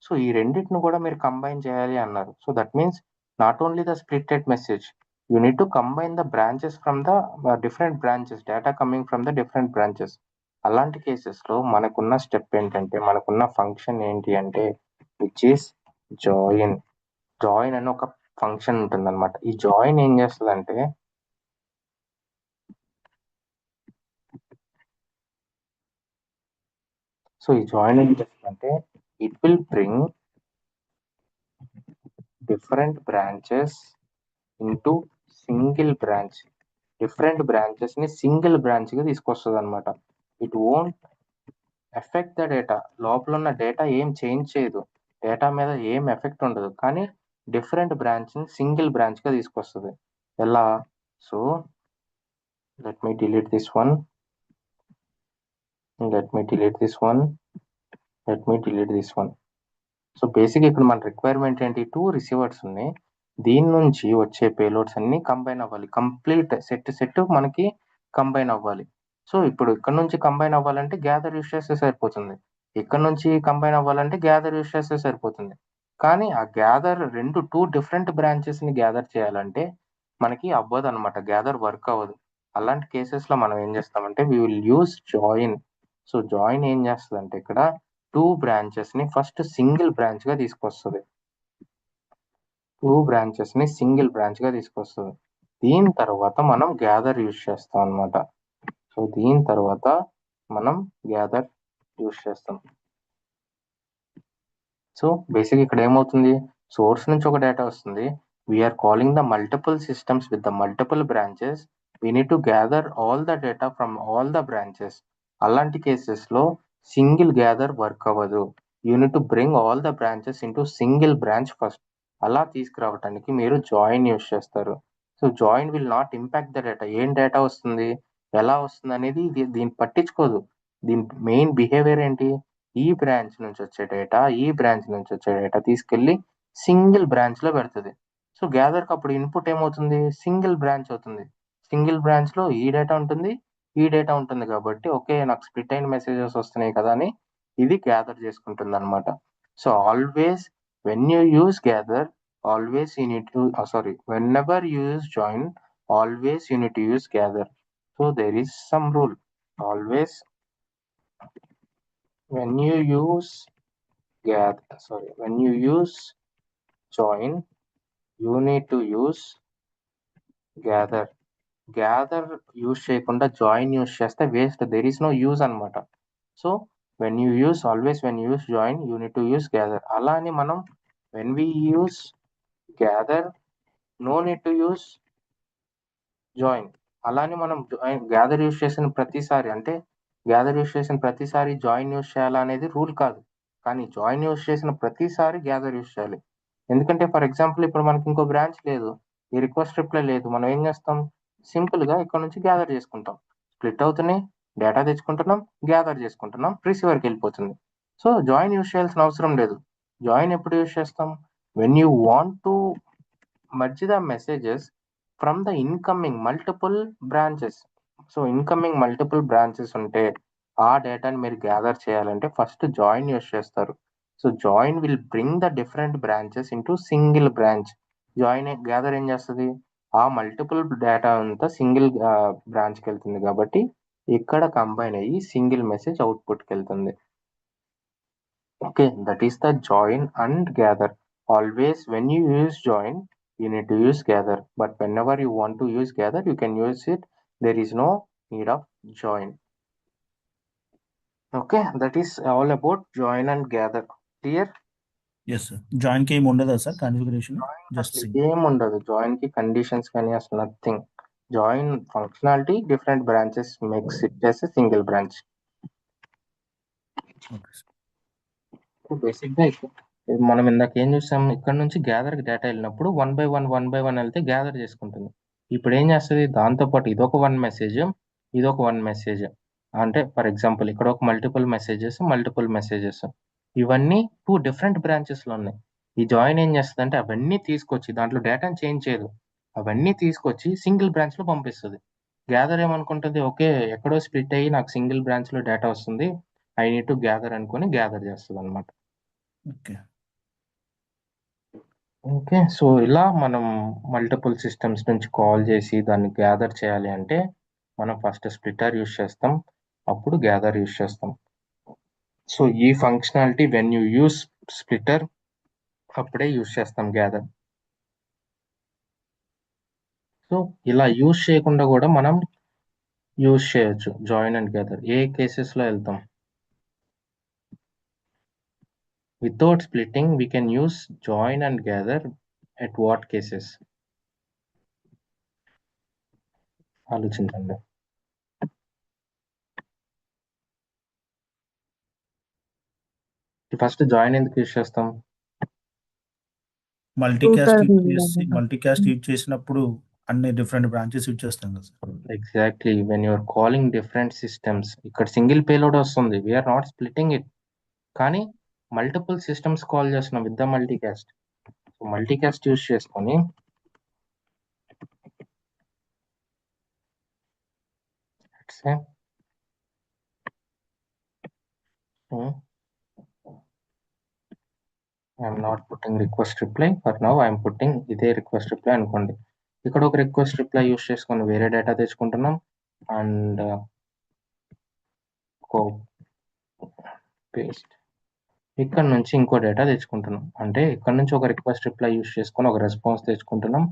సో ఈ రెండింటిని కూడా మీరు కంబైన్ చేయాలి అన్నారు. So that means not only the splitted message, you need to combine the branches from the different branches, data coming from the different branches. అలాంటి కేసెస్లో మనకున్న స్టెప్ ఏంటంటే, మనకున్న ఫంక్షన్ ఏంటి అంటే విచ్ ఈస్ జాయిన్. జాయిన్ అని ఒక ఫంక్షన్ ఉంటుంది అనమాట. ఈ జాయిన్ ఏం చేస్తుందంటే, సో ఈ జాయిన్ ఏం చేస్తుందంటే it will bring different branches into single branch. Different branches ని సింగిల్ బ్రాంచ్ గా తీసుకొస్తుంది అనమాట. It won't effect the data, లోపల ఉన్న డేటా ఏం చేంజ్ చేయదు, డేటా మీద ఏం ఎఫెక్ట్ ఉండదు, కానీ డిఫరెంట్ బ్రాంచ్ ని సింగిల్ బ్రాంచ్ గా తీసుకొస్తుంది. ఎలా? So let me delete this one, let me delete this one, let me delete this one. So basic ఇక్కడ మన రిక్వైర్మెంట్ ఏంటి, 2 రిసీవర్స్ ఉన్నాయి, దీని నుంచి వచ్చే పేలోడ్స్ అన్ని కంబైన్ అవ్వాలి, కంప్లీట్ సెట్ మనకి కంబైన్ అవ్వాలి. సో ఇప్పుడు ఇక్కడ నుంచి కంబైన్ అవ్వాలంటే గ్యాదర్ యూస్ చేస్తే సరిపోతుంది, ఇక్కడ నుంచి కంబైన్ అవ్వాలంటే గ్యాదర్ యూస్ చేస్తే సరిపోతుంది. కానీ ఆ గ్యాదర్ 2 డిఫరెంట్ బ్రాంచెస్ ని గ్యాదర్ చేయాలంటే మనకి అవ్వదు అనమాట, గ్యాదర్ వర్క్ అవ్వదు. అలాంటి కేసెస్ లో మనం ఏం చేస్తామంటే we will use join. So join ఏం చేస్తుంది ఇక్కడ 2 బ్రాంచెస్ ని ఫస్ట్ సింగిల్ బ్రాంచ్ గా తీసుకొస్తుంది, 2 బ్రాంచెస్ ని సింగిల్ బ్రాంచ్ గా తీసుకొస్తుంది. దీని తర్వాత మనం గ్యాదర్ యూస్ చేస్తాం అనమాట. సో దీని తర్వాత మనం గ్యాదర్ యూస్ చేస్తాం. సో బేసిక్ ఇక్కడ ఏమవుతుంది, సోర్స్ నుంచి ఒక డేటా వస్తుంది, we're calling the multiple systems with the multiple branches, we need to gather all the data from all the branches. అలాంటి కేసెస్ లో సింగిల్ గ్యాదర్ వర్క్ అవ్వదు. You need to bring all the branches into single branch first. అలా తీసుకురావడానికి మీరు join use చేస్తారు. So join will not impact the data. ఏం data వస్తుంది, ఎలా వస్తుంది అనేది దీన్ని పట్టించుకోదు. దీని మెయిన్ బిహేవియర్ ఏంటి, ఈ బ్రాంచ్ నుంచి వచ్చే డేటా ఈ బ్రాంచ్ నుంచి వచ్చే డేటా తీసుకెళ్ళి సింగిల్ బ్రాంచ్ లో పెడుతుంది. సో గ్యాదర్కి అప్పుడు ఇన్పుట్ ఏమవుతుంది, సింగిల్ బ్రాంచ్ అవుతుంది. సింగిల్ బ్రాంచ్ లో ఈ డేటా ఉంటుంది ఈ డేటా ఉంటుంది కాబట్టి ఓకే నాకు స్ప్లిట్ అయిన మెసేజెస్ వస్తున్నాయి కదా అని ఇది గ్యాదర్ చేసుకుంటుంది అనమాట. So always when you use gather always you need to whenever you use join, always you need to use gather. So there is some rule. Always when you use when you use join, you need to use gather. Gather use చేయకుండా join use చేస్తే waste, there is no use అనమాట. So when you use join you need to use gather. అలా అని మనం when we use gather no need to use join. అలానే మనం gather use చేసిన ప్రతిసారి జాయిన్ యూస్ చేయాలా అనేది రూల్ కాదు. కానీ జాయిన్ యూస్ చేసిన ప్రతిసారి గ్యాదర్ యూస్ చేయాలి. ఎందుకంటే ఫర్ ఎగ్జాంపుల్ ఇప్పుడు మనకి ఇంకో బ్రాంచ్ లేదు, ఈ రిక్వెస్ట్ రిప్లై లేదు, మనం ఏం చేస్తాం, సింపుల్ గా ఇక్కడ నుంచి గ్యాదర్ చేసుకుంటాం. స్ప్లిట్ అవుతున్నాయి, డేటా తెచ్చుకుంటున్నాం, గ్యాదర్ చేసుకుంటున్నాం, రిసీవర్కి వెళ్ళిపోతుంది. సో జాయిన్ యూస్ చేయాల్సిన అవసరం లేదు. జాయిన్ ఎప్పుడు యూస్ చేస్తాం, when you want to merge the messages from the incoming multiple branches. So incoming multiple branches ఉంటే ఆ డేటాని మీరు గ్యాదర్ చేయాలంటే ఫస్ట్ జాయిన్ యూస్ చేస్తారు. So join will bring the different branches into single branch. Gather ఏం చేస్తుంది, ఆ multiple data అంతా సింగిల్ బ్రాంచ్కి వెళ్తుంది కాబట్టి ఇక్కడ కంబైన్ అయ్యి సింగిల్ మెసేజ్ అవుట్పుట్కి వెళ్తుంది. Okay, that is the join and gather. Always when you use join you need to use gather, but whenever you want to use gather you can use it. There is no need of join. Okay, that is all about join and gather. Clear? Yes sir. Join కి ఏమి ఉండదా sir configuration? Just ఏం ఉండదు join కి, conditions కానీ అసలు nothing. Join functionality different branches makes it as a single branch. Basic గా మనం ఇందాక ఏం చూసాం, ఇక్కడ నుంచి గ్యాదర్ డేటా వెళ్ళినప్పుడు వన్ బై వన్ వెళ్తే గ్యాదర్ చేసుకుంటుంది. ఇప్పుడు ఏం చేస్తుంది, దాంతోపాటు ఇదొక వన్ మెసేజ్ అంటే ఫర్ ఎగ్జాంపుల్ ఇక్కడ ఒక మల్టిపుల్ మెసేజెస్ ఇవన్నీ 2 డిఫరెంట్ బ్రాంచెస్ లో ఉన్నాయి. ఈ జాయిన్ ఏం చేస్తుంది అంటే అవన్నీ తీసుకొచ్చి, దాంట్లో డేటాని చేంజ్ చేయదు, అవన్నీ తీసుకొచ్చి సింగిల్ బ్రాంచ్ లో పంపిస్తుంది. గ్యాదర్ ఏమనుకుంటుంది, ఓకే ఎక్కడో స్ప్లిట్ అయ్యి నాకు సింగిల్ బ్రాంచ్ లో డేటా వస్తుంది, ఐ నీడ్ టు గ్యాదర్ అనుకొని గ్యాదర్ చేస్తుంది అనమాట. ఓకే, సో ఇలా మనం మల్టిపుల్ సిస్టమ్స్ నుంచి కాల్ చేసి దాన్ని గ్యాదర్ చేయాలి అంటే మనం ఫస్ట్ స్ప్లిటర్ యూస్ చేస్తాం, అప్పుడు గ్యాదర్ యూస్ చేస్తాం. సో ఈ functionality when you use splitter అప్పుడే యూస్ చేస్తాం గ్యాదర్. సో ఇలా యూస్ చేయకుండా కూడా మనం యూస్ చేయొచ్చు join and gather. A cases లో వెళ్తాం, without splitting we can use join and gather at what cases? ఆలోచించండి. ఫస్ట్ జాయిన్ ఎందుకు యూస్ చేస్తాం, మల్టీకాస్ట్ యూజ్ చేసినప్పుడు అన్ని డిఫరెంట్ బ్రాంచెస్ యూజ్ చేస్తాం కదా sir. Exactly, when you're calling different systems, ఇక్కడ సింగిల్ పేలోడ్ వస్తుంది, వీఆర్ నాట్ స్ప్లిట్టింగ్ ఇట్, కానీ మల్టిపుల్ సిస్టమ్స్ కాల్ చేస్తున్నాం with the multicast. So multicast use చేసుకొని I'm not putting request reply for now, I'm putting ఇదే request reply అనుకోండి. ఇక్కడ ఒక request reply use చేసుకొని వేరే డేటా తెచ్చుకుంటున్నాం అండ్ పేస్ట్, ఇక్కడ నుంచి ఇంకో డేటా తెచ్చుకుంటున్నాం. అంటే ఇక్కడ నుంచి ఒక రిక్వెస్ట్ రిప్లై యూస్ చేసుకొని ఒక రెస్పాన్స్ తెచ్చుకుంటున్నాం,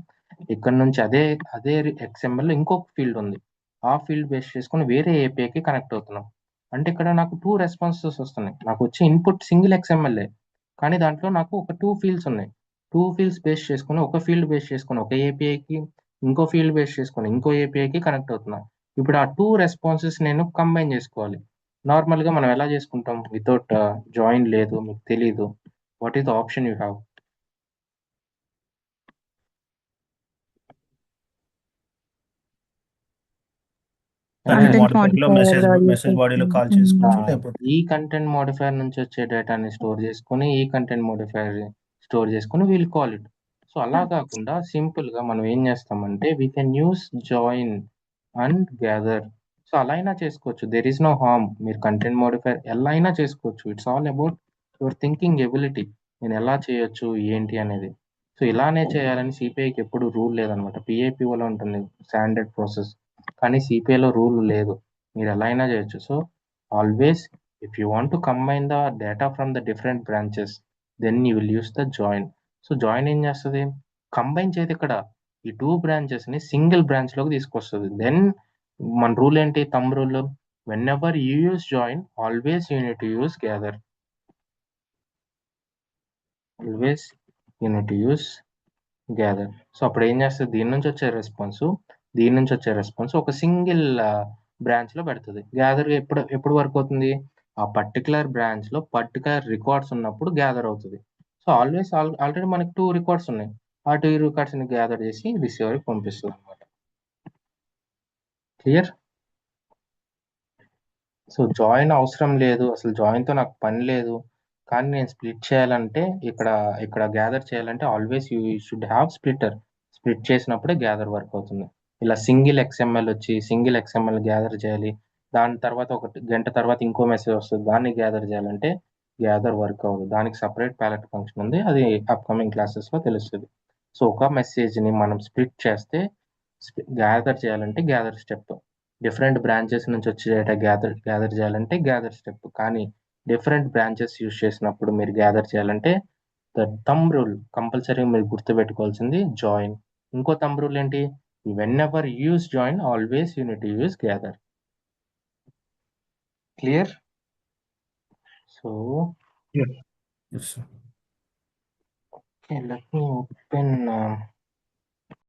ఇక్కడ నుంచి అదే XML లో ఇంకొక ఫీల్డ్ ఉంది, ఆ ఫీల్డ్ బేస్ చేసుకొని వేరే ఏపీఐకి కనెక్ట్ అవుతున్నాం. అంటే ఇక్కడ నాకు 2 రెస్పాన్సెస్ వస్తున్నాయి. నాకు వచ్చే ఇన్పుట్ సింగిల్ XML, కానీ దాంట్లో నాకు ఒక 2 ఫీల్డ్స్ ఉన్నాయి. 2 ఫీల్డ్స్ బేస్ చేసుకొని, ఒక ఫీల్డ్ బేస్ చేసుకొని ఒక ఏపీఐకి, ఇంకో ఫీల్డ్ బేస్ చేసుకొని ఇంకో ఏపీఐకి కనెక్ట్ అవుతున్నా. ఇప్పుడు ఆ 2 రెస్పాన్సెస్ నేను కంబైన్ చేసుకోవాలి. నార్మల్గా మనం ఎలా చేసుకుంటాం వితౌట్ జాయిన్ లేదు మీకు తెలీదు what is the option you have content Content modifier లో modifier మెసేజ్ బాడీలో కాల్ usage. చేసుకోవచ్చు, లేకపోతే ఈ కంటెంట్ మోడిఫైర్ నుంచి వచ్చే డేటాని స్టోర్ చేసుకొని ఈ కంటెంట్ మోడిఫైర్ స్టోర్ చేసుకొని వీల్ కాల్ ఇట్. సో అలా కాకుండా సింపుల్ గా మనం ఏం చేస్తామంటే we can use join and gather. So అలా అయినా చేసుకోవచ్చు, దెర్ ఈస్ నో హార్మ్. మీరు కంటెంట్ మోడిఫైర్ ఎలా అయినా చేసుకోవచ్చు. It's all about your thinking ability. నేను ఎలా చేయొచ్చు ఏంటి అనేది. సో ఇలానే చేయాలని సిపిఐకి ఎప్పుడు రూల్ లేదనమాట. పిఐపిఓలో ఉంటుంది స్టాండర్డ్ ప్రాసెస్, కానీ సిపిఐలో రూల్ లేదు. మీరు ఎలా అయినా చేయొచ్చు. So always if you want to combine the data from the different branches then you will use the join. So join ఏం చేస్తుంది, కంబైన్ చేయదు ఇక్కడ ఈ 2 branches ని సింగిల్ బ్రాంచ్ లోకి తీసుకొస్తుంది. దెన్ మన రూల్ ఏంటి, thumb rule, when ever you use join always you need to use gather. Always you need to use gather. So అప్పుడు ఏం చేస్తుంది, దీని నుంచి వచ్చే రెస్పాన్స్ ఒక సింగిల్ బ్రాంచ్ లో పెడుతుంది. గ్యాదర్ ఎప్పుడు వర్క్ అవుతుంది, ఆ పర్టికులర్ బ్రాంచ్ లో పర్టికులర్ రికార్డ్స్ ఉన్నప్పుడు గ్యాదర్ అవుతుంది. సో ఆల్రెడీ మనకి 2 రికార్డ్స్ ఉన్నాయి, ఆ 2 రికార్డ్స్ ని గ్యాదర్ చేసి రిసీవర్కి పంపిస్తుంది అనమాట. క్లియర్? సో జాయిన్ అవసరం లేదు, అసలు జాయిన్ తో నాకు పని లేదు, కానీ నేను స్ప్లిట్ చేయాలంటే ఇక్కడ గ్యాదర్ చేయాలంటే always you should have splitter. Split చేసినప్పుడే గ్యాదర్ వర్క్ అవుతుంది. ఇలా సింగిల్ ఎక్స్ఎంఎల్ వచ్చి సింగిల్ ఎక్స్ఎంఎల్ గ్యాదర్ చేయాలి, దాని తర్వాత ఒక గంట తర్వాత ఇంకో మెసేజ్ వస్తుంది, దాన్ని గ్యాదర్ చేయాలంటే గ్యాదర్ వర్క్ అవ్వదు. దానికి సపరేట్ ప్యాలెట్ ఫంక్షన్ ఉంది, అది అప్కమింగ్ క్లాసెస్ లో తెలుస్తుంది. సో ఒక మెసేజ్ ని మనం స్ప్లిట్ చేస్తే గ్యాదర్ చేయాలంటే గ్యాదర్ స్టెప్, డిఫరెంట్ బ్రాంచెస్ నుంచి వచ్చే డేటా గ్యాదర్ చేయాలంటే గ్యాదర్ స్టెప్. కానీ డిఫరెంట్ బ్రాంచెస్ యూజ్ చేసినప్పుడు మీరు గ్యాదర్ చేయాలంటే ద థంబ్ రూల్ కంపల్సరీ మీరు గుర్తుపెట్టుకోవాల్సింది జాయిన్. ఇంకో థంబ్ రూల్ ఏంటి, when ever use join always you need to use gather. Clear? So Yes. Yes, sir. let me open